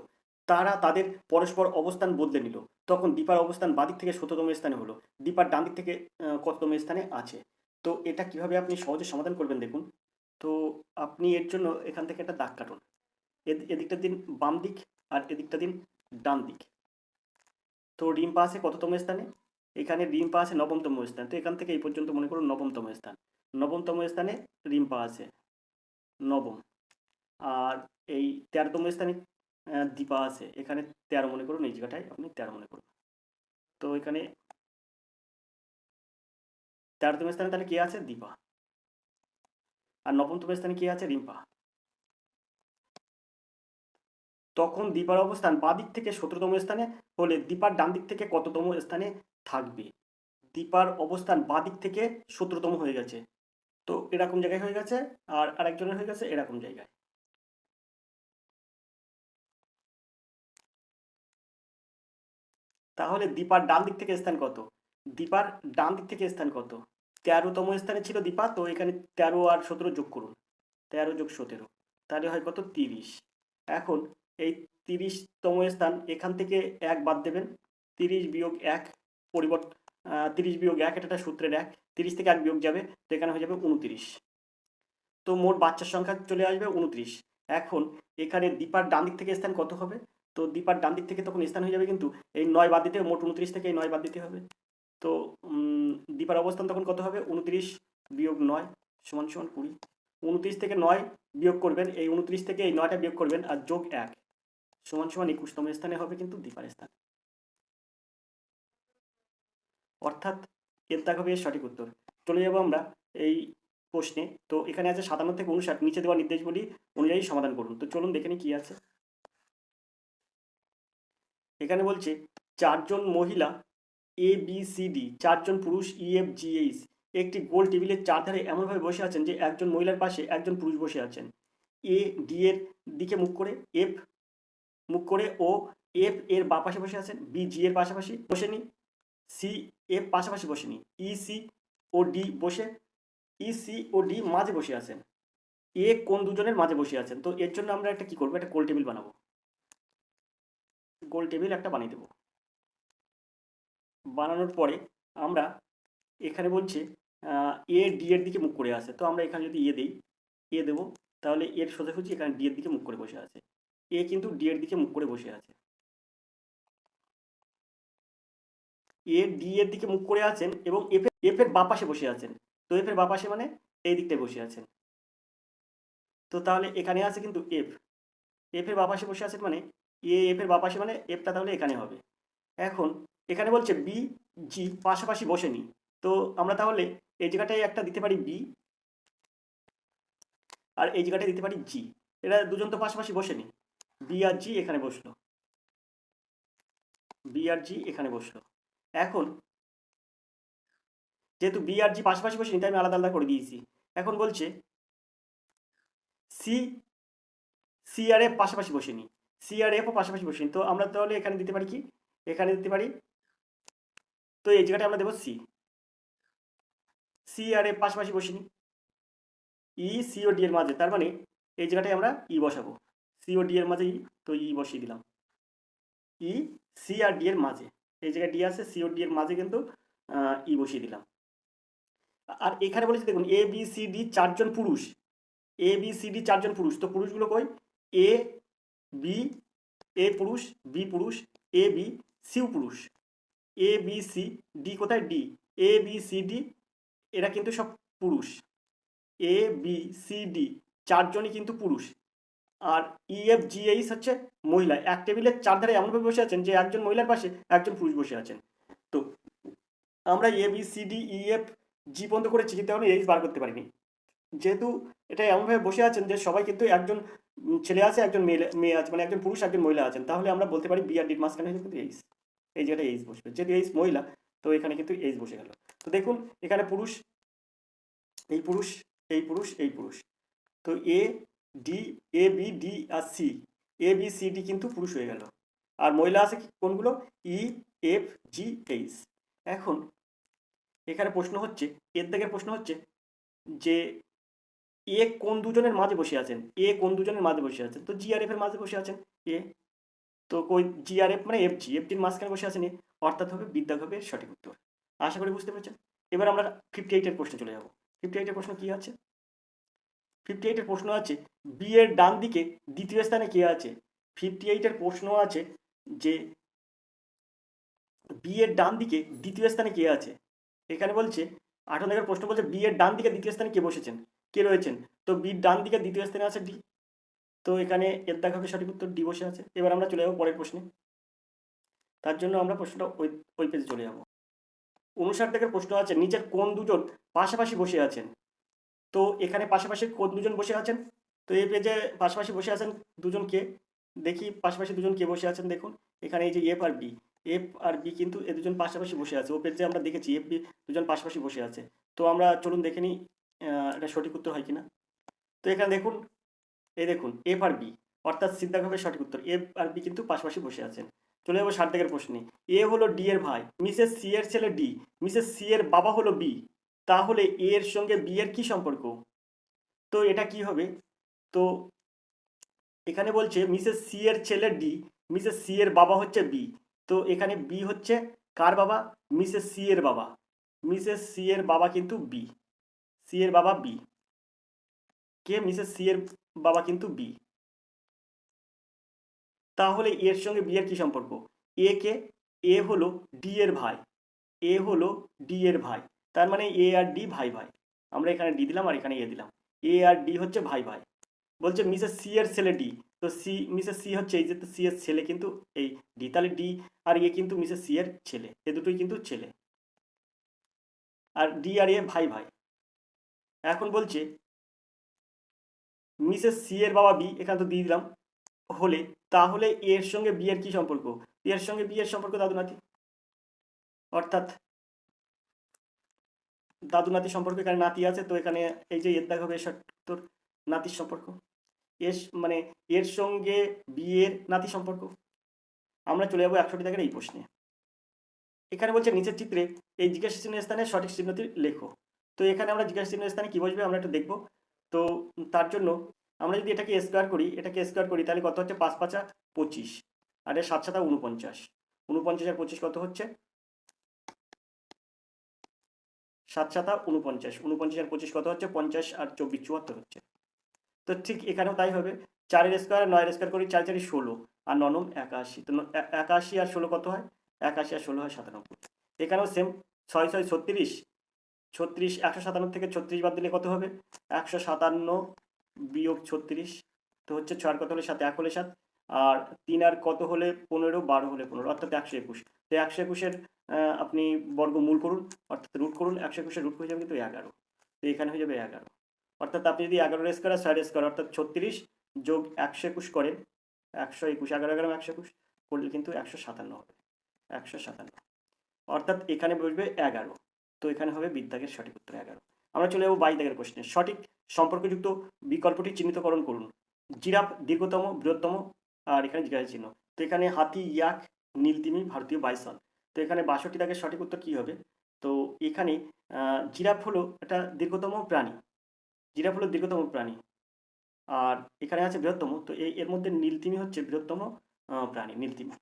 তারা তাদের পরস্পর অবস্থান বদলে নিল। তখন দীপার অবস্থান বাঁ দিক থেকে 17তম স্থানে হলো। দীপার ডান দিক থেকে কততম স্থানে আছে? তো এটা কিভাবে আপনি সহজে সমাধান করবেন দেখুন। তো আপনি এর জন্য এখান থেকে একটা দাগ কাটুন। এদিকটা দিন বাম দিক, আর এদিকটা দিন ডান দিক। তো রিম্পা আছে কততম স্থানে? এখানে রিম্পা আছে 9তম স্থান। তো এখান থেকে এই পর্যন্ত মনে করুন 9তম স্থান। 9তম স্থানে রিম্পা আছে, নবম। আর এই 13তম স্থানে দীপা আছে, এখানে 13 মনে করুন, এই জায়গাটায় আপনি 13 মনে করুন। তো এখানে 13তম স্থানে তাহলে কে আছে? দীপা। আর 9তম স্থানে কে আছে? রিম্পা। তখন দীপার অবস্থান বাঁ দিক থেকে 17তম স্থানে হলে দীপার ডান দিক থেকে কততম স্থানে থাকবে? দীপার অবস্থান বাঁ দিক থেকে 17তম হয়ে গেছে, তো এরকম জায়গায় হয়ে গেছে। আর আরেকজনের হয়ে গেছে এরকম জায়গায়। তাহলে দীপার ডান দিক থেকে স্থান কত? দীপার ডান দিক থেকে স্থান কত? 13তম স্থানে ছিল দীপা, তো এখানে 13 আর 17 যোগ করুন। 13 যোগ 17, তাহলে হয় কত? 30। এখন এই 30তম স্থান, এখান থেকে 1 বাদ দেবেন। 30 বিয়োগ 1 পরিবর্তন, 30 বিয়োগ 1 এটা একটা সূত্রের 1, 30 থেকে 1 বিয়োগ যাবে, তো এখানে হয়ে যাবে 29। তো মোট বাচ্চার সংখ্যা চলে আসবে 29। এখন এখানে দীপার ডান দিক থেকে স্থান কত হবে? তো দীপার ডান দিক থেকে তখন স্থান হয়ে যাবে কিন্তু এই 9 বাদ দিতে হবে, মোট 29 থেকে এই 9 বাদ দিতে হবে। তো দীপার অবস্থান তখন কত হবে? 29 বিয়োগ 9 সমান সমান 20। 29 থেকে 9 বিয়োগ করবেন, এই 29 থেকে এই 9টা বিয়োগ করবেন, আর যোগ 1 সমান সমান 21তম স্থানে হবে কিন্তু দীপার স্থান। অর্থাৎ এর দাগ হবে এর সঠিক উত্তর। চলে যাবো আমরা এই প্রশ্নে। তো এখানে আছে 57 থেকে 59, নিচে দেওয়া নির্দেশগুলি অনুযায়ী সমাধান করুন। তো চলুন দেখে নিই কি আছে। এখানে বলছে 4 জন মহিলা এ বি সি ডি, 4 জন পুরুষ ই এফ জি এইচ একটি গোল টেবিলের চারধারে এমনভাবে বসে আছেন যে একজন মহিলার পাশে একজন পুরুষ বসে আছেন। এ ডি এর দিকে মুখ করে, এফ মুখ করে ও এফ এর বাঁ পাশে বসে আছেন, বি জি এর পাশাপাশি বসেনি, সি এফ পাশাপাশি বসেনি, ই সি ও ডি বসে, ই সি ও ডি মাঝে বসে আছেন, এ কোন দুজনের মাঝে বসে আছেন। তো এর জন্য আমরা একটা কি করবো? একটা গোল টেবিল বানাবো। গোল টেবিল একটা বানিয়ে দেবো। বানানোর পরে আমরা এখানে বলছে এ ডি এর দিকে মুখ করে আছে, তো আমরা এখানে যদি এ দিই, এ দেবো, তাহলে এর সোজাসুজি এখানে ডি এর দিকে মুখ করে বসে আছে। এ কিন্তু ডি এর দিকে মুখ করে বসে আছে। এ ডি এর দিকে মুখ করে আছেন এবং এফ এর বাঁ পাশে বসে আছেন। তো এফ এর বাঁ পাশে মানে এই দিকটায় বসে আছেন। তো তাহলে এখানে আছে কিন্তু এফ, এফ এর বাঁ পাশে বসে আছেন মানে এ এফ এর বাঁ পাশে মানে এফটা তাহলে এখানে হবে। এখন এখানে বলছে বি জি পাশাপাশি বসেনি, তো আমরা তাহলে এই জায়গাটায় একটা দিতে পারি বি, আর এই জায়গাটায় দিতে পারি জি। এরা দুজন তো পাশাপাশি বসেনি, বি আর জি এখানে বসলো, বি আর জি এখানে বসলো। এখন যেহেতু বি আর জি পাশাপাশি বসেনি তাই আমি আলাদা আলাদা করে দিয়েছি। এখন বলছে সি, সি আর এফ পাশাপাশি বসেনি, সি আর এফও পাশাপাশি বসেনি, তো আমরা তাহলে এখানে দিতে পারি কি, এখানে দিতে পারি, তো এই জায়গাটা আমরা দেবো সি, সি আর এফ পাশাপাশি বসেনি, ই সি ও ডি এর মাঝে, তার মানে এই জায়গাটায় আমরা ই বসাবো, সি ও ডি এর মাঝে ই, তো ই বসিয়ে দিলাম, ই সি আর ডি এর মাঝে, এই জায়গায় ডি আছে, সি ও ডি এর মাঝে কিন্তু ই বসিয়ে দিলাম। আর এখানে বলেছে দেখুন এ বি সি ডি চারজন পুরুষ, এ বি সি ডি চারজন পুরুষ, তো পুরুষগুলো কই, এ বি, এ পুরুষ, বি পুরুষ, এ বি, সিও পুরুষ, এ বি সি ডি কোথায়, D, A B C D এরা কিন্তু সব পুরুষ, এ বি সি ডি চারজনই কিন্তু পুরুষ, আর ই এফ জি এইচ হচ্ছে মহিলা। এক টেবিলের চারধারে এমনভাবে বসে আছেন যে একজন মহিলার পাশে একজন পুরুষ বসে আছেন। তো আমরা A B C D E F G পর্যন্ত করেছি কিন্তু এখন এইচ বার করতে পারিনি, যেহেতু এটা এমনভাবে বসে আছেন যে সবাই কিন্তু একজন ছেলে আছে একজন মেয়ে আছে, মানে একজন পুরুষ একজন মহিলা আছেন, তাহলে আমরা বলতে পারি বি আর ডির মাঝখানে কিন্তু এইচ, এই জায়গাটা এইচ বসবে, যেহেতু এইচ মহিলা তো এখানে কিন্তু এইচ বসে গেল। তো দেখুন এখানে পুরুষ, এই পুরুষ, এই পুরুষ, এই পুরুষ, তো A D, A B D আর C, A B C D কিন্তু পুরুষ হয়ে গেল, আর মহিলা আছে কোনগুলো, ই এফ জি এইচ। এখন এখানে প্রশ্ন হচ্ছে, এর দাগের প্রশ্ন হচ্ছে যে এ কোন দুজনের মাঝে বসে আছেন, এ কোন দুজনের মাঝে বসে আছেন, তো জি আর এফ এর মাঝে বসে আছেন এ, তো কই জি আর এফ মানে এফ জি, এফ জির মাঝখানে বসে আছেন এ, অর্থাৎ হবে বিদ্যাগ হবে সঠিক উত্তর। আশা করি বুঝতে পেরেছেন। এবার আমরা 58-এর প্রশ্নে চলে যাব। 58-এর প্রশ্ন কি আছে, 58-এর প্রশ্ন আছে বি এর ডান দিকে দ্বিতীয় স্থানে কে আছে। 58-এর প্রশ্ন আছে যে বি এর ডান দিকে দ্বিতীয় স্থানে কে আছে। এখানে বলছে 58 দাগের প্রশ্ন বলছে বি এর ডান দিকে দ্বিতীয় স্থানে কে বসেছেন, কে রয়েছেন, তো বির ডান দিকে দ্বিতীয় স্থানে আছে ডি, তো এখানে এর দাগ হবে সঠিক উত্তর, ডি বসে আছে। এবার আমরা চলে যাবো পরের প্রশ্নে, তার জন্য আমরা প্রশ্নটা ওই পেজে চলে যাব। 59 দাগের প্রশ্ন আছে নিচের কোন দুজন পাশাপাশি বসে আছেন, তো এখানে পাশাপাশি কোন দুজন বসে আছেন, তো এই পেজে পাশাপাশি বসে আছেন দুজন কে, দেখি পাশাপাশি দুজন কে বসে আছেন, দেখুন এখানে এই যে F R B, F R B কিন্তু এ দুজন পাশাপাশি বসে আছে, ও পেজে আমরা দেখেছি এফ বি দুজন পাশাপাশি বসে আছে। তো আমরা চলুন দেখে নিই এটা সঠিক উত্তর হয় কিনা। তো এখানে দেখুন, এই দেখুন এফ আর বি, অর্থাৎ সিদ্ধান্তভাবে সঠিক উত্তর, এফ আর বি কিন্তু পাশাপাশি বসে আছেন। চলে যাবো 60 দাগের প্রশ্নে, এ হলো ডি এর ভাই, মিসেস সি এর ছেলে ডি, মিসেস সি এর বাবা হলো বি, তাহলে এ এর সঙ্গে বি এর কি সম্পর্ক, তো এটা কি হবে, তো এখানে বলছে মিসেস সি এর ছেলে ডি, মিসেস সি এর বাবা হচ্ছে বি, তো এখানে বি হচ্ছে কার বাবা, মিসেস সি এর বাবা, মিসেস সি এর বাবা কিন্তু বি, সি এর বাবা বি, কে মিসেস সি এর বাবা কিন্তু বি, তাহলে এর সঙ্গে বি এর কি সম্পর্ক, এ কে, এ হলো ডি এর ভাই, এ হলো ডি এর ভাই, তার মানে এ আর ডি ভাই ভাই, আমরা এখানে ডি দিলাম আর এখানে এ দিলাম, এ আর ডি হচ্ছে ভাই ভাই। বলছে মিসেস সি এর ছেলে ডি, তো সি মিসেস সি হচ্ছে এই যে, তো সি এর ছেলে কিন্তু এই ডি, তাহলে ডি আর এ কিন্তু মিসেস সি এর ছেলে, এ দুটোই কিন্তু ছেলে, আর ডি আর এ ভাই ভাই। এখন বলছে মিসেস সি এর বাবা বি, এখানে তো দিয়ে দিলাম, হলে তাহলে এর সঙ্গে বি এর কি সম্পর্ক, এর সঙ্গে বি এর সম্পর্ক দাদু নাতি, অর্থাৎ দাদু নাতি সম্পর্ক, এখানে নাতি আছে তো এখানে এই যে এর দাগ হবে তোর নাতির সম্পর্ক, এর মানে এর সঙ্গে বিয়ের নাতি সম্পর্ক। আমরা চলে যাবো 61 দাগের এই প্রশ্নে, এখানে বলছে নিচের চিত্রে এই জিজ্ঞাসা চিহ্নের স্থানে সঠিক চিহ্নটি লেখো, তো এখানে আমরা জিজ্ঞাসা চিহ্নের স্থানে কি বসবে আমরা একটু দেখবো। তো তার জন্য আমরা যদি এটাকে স্কোয়ার করি, এটাকে স্কোয়ার করি তাহলে কত হচ্ছে, 5 5 25, আর এর 7 7 49, 49 আর 25 কত হচ্ছে, 7 7 49, 49 আর 25 কত হচ্ছে, 50 আর 24 74 হচ্ছে। তো ঠিক এখানেও তাই হবে, 4 এর স্কোয়ার 9 এর স্কোয়ার করি, 4 4 16 আর 9 9 81, তো 81 আর 16 কত হয়, 81 আর 16 হয় 97। এখানেও সেম, 6 6 36, 36 157 থেকে 36 বাদ দিলে কত হবে, 157 বিয়োগ 36, তো হচ্ছে 6 আর কত হলে 7, 1 হলে 7, আর 3 আর কত হলে 15, 12 হলে 15, অর্থাৎ 121। তো 121-এর আপনি বর্গমূল করুন, অর্থাৎ রুট করুন, 121-এর রুট হয়ে যাবে কিন্তু 11, তো এখানে হয়ে যাবে 11, অর্থাৎ আপনি যদি 11 স্কোয়ার আর 6 স্কোয়ার অর্থাৎ 36 যোগ 121 করেন, 121, 11 11 121 করলে কিন্তু 157 হবে, 157, অর্থাৎ এখানে বসবে 11। তো এখানে হবে বিদ্যাগের সঠিক উত্তর 11। আমরা চলে যাবো 22 দাগের প্রশ্নে। সঠিক সম্পর্কযুক্ত বিকল্পটি চিহ্নিতকরণ করুন। জিরাফ দীর্ঘতম, বৃহত্তম, আর এখানে জিজ্ঞাসা চিহ্ন। তো এখানে হাতি, ইয়াক, নীলতিমি, ভারতীয় বাইসন। তো এখানে 62 দাগের সঠিক উত্তর কী হবে? তো এখানে জিরাফ হলো একটা দীর্ঘতম প্রাণী, জিরাফ হলো দীর্ঘতম প্রাণী, আর এখানে আছে বৃহত্তম। তো এর মধ্যে নীলতিমি হচ্ছে বৃহত্তম প্রাণী, নীলতিমি,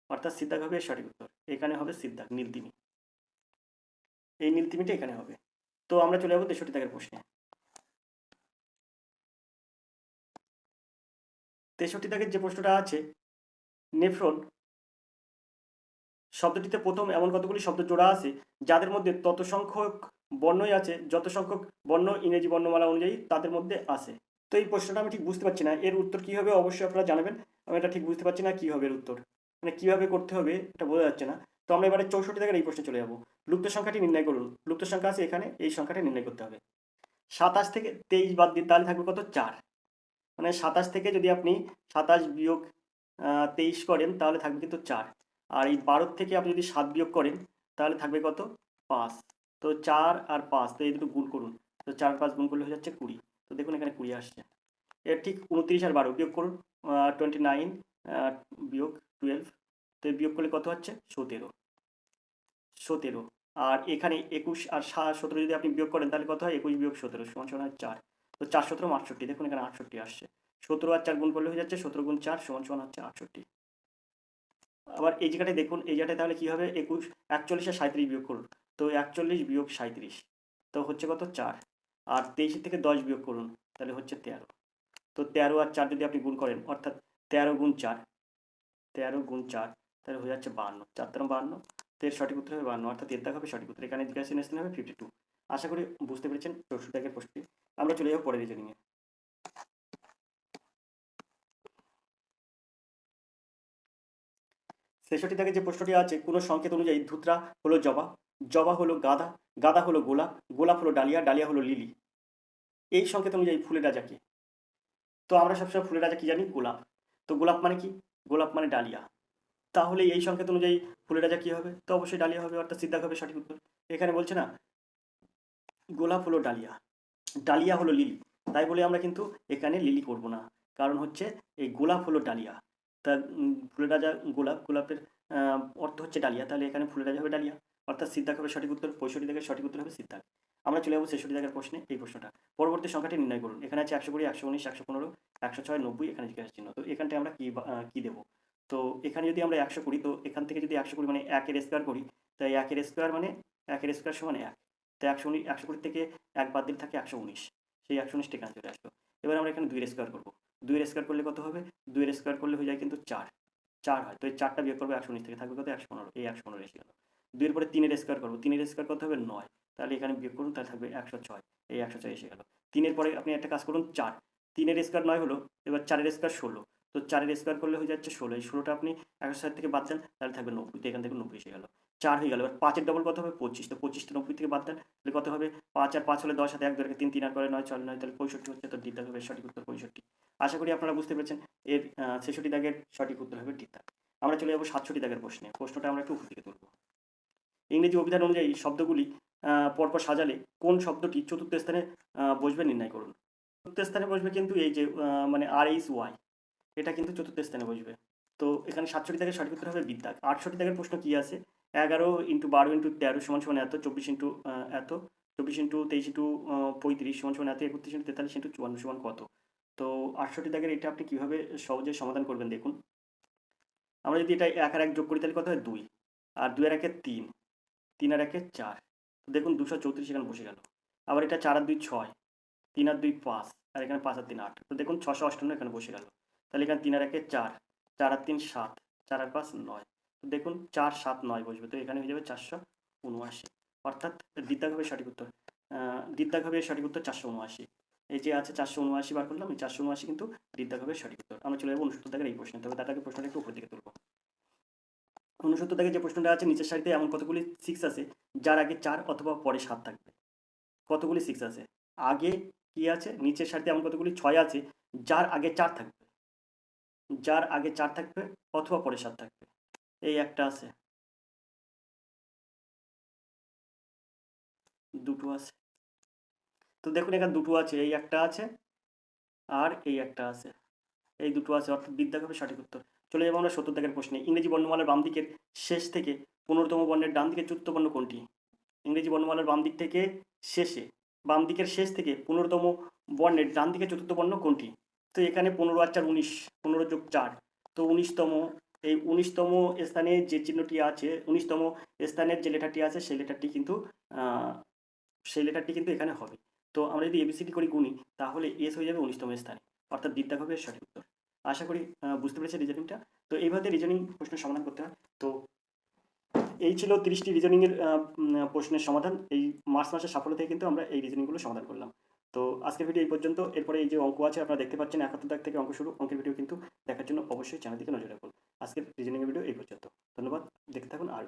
অর্থাৎ সিদ্ধাক হবে সঠিক উত্তর। এখানে হবে সিদ্ধাক, নীলতিমি, এই নীলতিমিটা এখানে হবে। তো আমরা চলে যাবো 63 দাগের প্রশ্নে। 63 দাগের যে প্রশ্নটা আছে, নেফ্রন শব্দটিতে প্রথম এমন কতগুলি শব্দ জোড়া আছে যাদের মধ্যে তত সংখ্যক বর্ণই আছে যত সংখ্যক বর্ণ ইংরেজি বর্ণমালা অনুযায়ী তাদের মধ্যে আছে। তো এই প্রশ্নটা আমি ঠিক বুঝতে পারছি না, এর উত্তর কী হবে অবশ্যই আপনারা জানাবেন। আমি এটা ঠিক বুঝতে পারছি না কী হবে এর উত্তর, মানে কীভাবে করতে হবে এটা বোঝা যাচ্ছে না। তো আমরা এবারে 64 দাগের এই প্রশ্নে চলে যাবো। লুপ্ত সংখ্যাটি নির্ণয় করুন। লুপ্ত সংখ্যা আছে এখানে, এই সংখ্যাটা নির্ণয় করতে হবে। 27 থেকে 23 বাদ দিন, তাহলে থাকবে কত? 4। মানে 27 থেকে যদি আপনি 27 বিয়োগ 23 করেন তাহলে থাকবে কিন্তু 4। আর এই 12 থেকে আপনি যদি 7 বিয়োগ করেন তাহলে থাকবে কত? 5। তো 4 আর 5, তো এই দুটো গুণ করুন। তো 4 আর 5 গুণ করলে হয়ে যাচ্ছে 20। তো দেখুন এখানে 20 আসছে। এর ঠিক 29 আর 12 বিয়োগ করুন, 29 বিয়োগ 12, তো বিয়োগ করলে কত হচ্ছে? 17। 17, আর এখানে 21 আর 17 যদি আপনি বিয়োগ করেন তাহলে কত হয়? 21 বিয়োগ 17 সমান সমান 4। তো 4 17 68, দেখুন এখানে 68 আসছে। 17 আর 4 গুণ করলে হয়ে যাচ্ছে 17 গুণ 4 সমান সমান হচ্ছে 68। আবার এই জায়গাটায় দেখুন, এই জায়গাটায় তাহলে কী হবে? 21, 41 আর 37 বিয়োগ করুন। তো 41 বিয়োগ 37, তো হচ্ছে কত? 4। আর 23 থেকে 10 বিয়োগ করুন, তাহলে হচ্ছে 13। তো 13 আর 4 যদি আপনি গুণ করেন, অর্থাৎ 13 গুণ 4, 13 গুণ 4, তাহলে হয়ে যাচ্ছে 52, 4 তেরো 52। তো এর সঠিক উত্তর হবে 52, অর্থাৎ এর দাগ হবে সঠিক উত্তর। এখানে জিজ্ঞাসা চিহ্ন হবে 52। আশা করি বুঝতে পেরেছেন 64 দাগের প্রশ্নটি। আমরা চলে যাবো পরের রিজনিংয়ে। 63 দাগে যে প্রশ্নটি আছে, কোনো সংকেত অনুযায়ী ধুতরা হলো জবা, জবা হলো গাঁদা, গাঁদা হলো গোলাপ, গোলাপ হলো ডালিয়া, ডালিয়া হলো লিলি। এই সংকেত অনুযায়ী ফুলের রাজা কে? তো আমরা সবসময় ফুলের রাজা কি জানি? গোলাপ। তো গোলাপ মানে কি? গোলাপ মানে ডালিয়া। তাহলে এই সংকেত অনুযায়ী ফুলের রাজা কি হবে? তো অবশ্যই ডালিয়া হবে, অর্থাৎ সিদ্ধাক হবে সঠিক উত্তর। এখানে বলছে না গোলাপ হলো ডালিয়া, ডালিয়া হলো লিলি, তাই বলে আমরা কিন্তু এখানে লিলি করব না, কারণ হচ্ছে এই গোলাপ হলো ডালিয়া। তা ফুলের রাজা গোলাপ, গোলাপের অর্থ হচ্ছে ডালিয়া, তাহলে এখানে ফুলের রাজা হবে ডালিয়া, অর্থাৎ সিদ্ধাক হবে সঠিক উত্তর। 65 দাগের সঠিক উত্তর হবে সিদ্ধাক। আমরা চলে যাবো 66 দাগের প্রশ্নে। এই প্রশ্নটা, পরবর্তী সংখ্যাটি নির্ণয় করুন। এখানে আছে 120, 119, 115, 106, 90, এখানে জিজ্ঞাসা চিহ্ন। তো এখানটায় আমরা কি দেবো? তো এখানে যদি আমরা 100 করি, তো এখান থেকে যদি 100 করি মানে 1 এর স্কোয়ার করি, তাই 1 এর স্কোয়ার মানে 1 এর স্কোয়ার সমান 1। তো 120 থেকে 1 বাদ দিলে থাকে 119, সেই 119 এখানে চলে আসলো। এবার আমরা এখানে 2 এর স্কোয়ার করবো। 2 এর স্কোয়ার করলে কত হবে? 2 এর স্কোয়ার করলে হয়ে যায় কিন্তু 4, 4 হয়। তো এই 4টা বিয়োগ করবো 119 থেকে, থাকবে কত? 115, এই 115 এসে গেল। 2 এর পরে 3 এর স্কোয়ার করবো, 3 এর স্কোয়ার কত হবে? 9, তাহলে এখানে বিয়োগ করুন, তাহলে থাকবে 106, এই 106 এসে গেল। 3 এর পরে আপনি একটা কাজ করুন, 4, 3 এর স্কোয়ার 9 হলো, এবার 4 এর স্কোয়ার 16, তো 4 এর স্কোয়ার করলে হয়ে যাচ্ছে 16, এই 16টা আপনি 160 থেকে বাদ দেন, তাহলে থাকবে 90, তো এখান থেকে 90 এসে গেল। 4 হয়ে গেল। এবার 5 এর ডবল কত হবে? 25, তো 25টা 90 থেকে বাদ দেন, তাহলে কত হবে? 5 আর 5 হলে 10, হাতে 1 ধরে 3, 3 আর করে 9, 4 9, তাহলে 65 হচ্ছে, তো দ্বিতীয় হবে সঠিক উত্তর 65। আশা করি আপনারা বুঝতে পেরেছেন। এর 66 দাগের সঠিক উত্তর হবে দ্বিতীয়। আমরা চলে যাবো 67 দাগের প্রশ্নে। প্রশ্নটা আমরা একটু উপর দিকে তুলব। ইংরেজি অভিধান অনুযায়ী শব্দগুলি পরপর সাজালে কোন শব্দটি চতুর্থ স্থানে বসবে নির্ণয় করুন। চতুর্থ স্থানে বসবে কিন্তু এই যে মানে RHY, এটা কিন্তু চতুর্থ স্থানে বসবে। তো এখানে 67 দাগের সঠিক উত্তর হবে বিদ্যাক। 68 দাগের প্রশ্ন কি আছে? 11 × 12 × 13 সমান সমান এত, 24 ইন্টু এত, 24 ইন্টু 23 ইন্টু 35 সমান সমান এত, 31 ইন্টু 43 ইন্টু 54 সমান কত? তো 68 দাগের এটা আপনি কীভাবে সহজে সমাধান করবেন দেখুন। আমরা যদি এটা 1 আর 1 যোগ করি তাহলে কত হয়? 2, আর 2 আর 1 3, 3 আর 1 4, তো দেখুন 234 এখানে বসে গেল। আবার এটা 4 আর 2 6, 3 আর 2 5, আর এখানে 5 আর 3 8, তো দেখুন 658 এখানে বসে গেল। তাহলে এখানে 3 আর 1 4, 4 আর 3 7, 4 আর 5 9, তো দেখুন 4 7 9 বসবে, তো এখানে হয়ে যাবে 479, অর্থাৎ দ্বিতীয় হবে সঠিক উত্তর। দ্বিতীয় হবে সঠিক উত্তর 479। এই যে আছে 479 বার করলাম, এই 479 কিন্তু দ্বিতীয় হবে সঠিক উত্তর। আমরা চলে যাবো 69 দাগের এই প্রশ্নে, তবে তার আগে প্রশ্নটা একটু উপর দিকে তুলব। 69 দাগে যে প্রশ্নটা আছে, নিচের সারিতে এমন কতগুলি 6 আছে যার আগে 4 অথবা পরে 7 থাকবে? কতগুলি 6 আছে? আগে কি আছে? নিচের সারিতে এমন কতগুলি 6 আছে যার আগে 4 থাকবে, যার আগে 4 থাকবে অথবা পরে 7 থাকবে। এই একটা আছে, দুটো আছে। তো দেখুন এখানে দুটো আছে, এই একটা আছে আর এই একটা আছে, এই দুটো আছে, অর্থাৎ বিদ্যা হবে সঠিক উত্তর। চলে যাবো আমরা 70 দাগের প্রশ্নে। ইংরেজি বর্ণমালার বাম দিকের শেষ থেকে 15তম বর্ণের ডান দিকে চতুর্থ বর্ণ কোনটি? ইংরেজি বর্ণমালার বাম দিক থেকে শেষে, বাম দিকের শেষ থেকে 15তম বর্ণের ডান দিকে চতুর্থ বর্ণ কোনটি? তো এখানে 15 আর 4 19, 15 যোগ 4, তো 19তম, এই 19তম স্থানে যে চিহ্নটি আছে, 19তম স্থানের যে লেটারটি আছে সেই লেটারটি কিন্তু এখানে হবে। তো আমরা যদি এবিসিডি করি গুণি, তাহলে এস হয়ে যাবে 19তম স্থানে, অর্থাৎ বিদ্যা হবে এর সঠিক উত্তর। আশা করি বুঝতে পেরেছে রিজনিংটা। তো এইভাবে রিজনিং প্রশ্নের সমাধান করতে হয়। তো এই ছিল 30টি রিজনিংয়ের প্রশ্নের সমাধান। এই মার্চ মাসের সাফল্য থেকে কিন্তু আমরা এই রিজনিংগুলো সমাধান করলাম। তো আজকের ভিডিও এই পর্যন্ত। এরপরে এই যে অঙ্ক আছে আপনারা দেখতে পাচ্ছেন, 71 দাগ থেকে অঙ্ক শুরু। অঙ্কের ভিডিও কিন্তু দেখার জন্য অবশ্যই চ্যানেল দিকে নজর রাখুন। আজকের রিজনিংয়ের ভিডিও এই পর্যন্ত। ধন্যবাদ, দেখতে থাকুন আর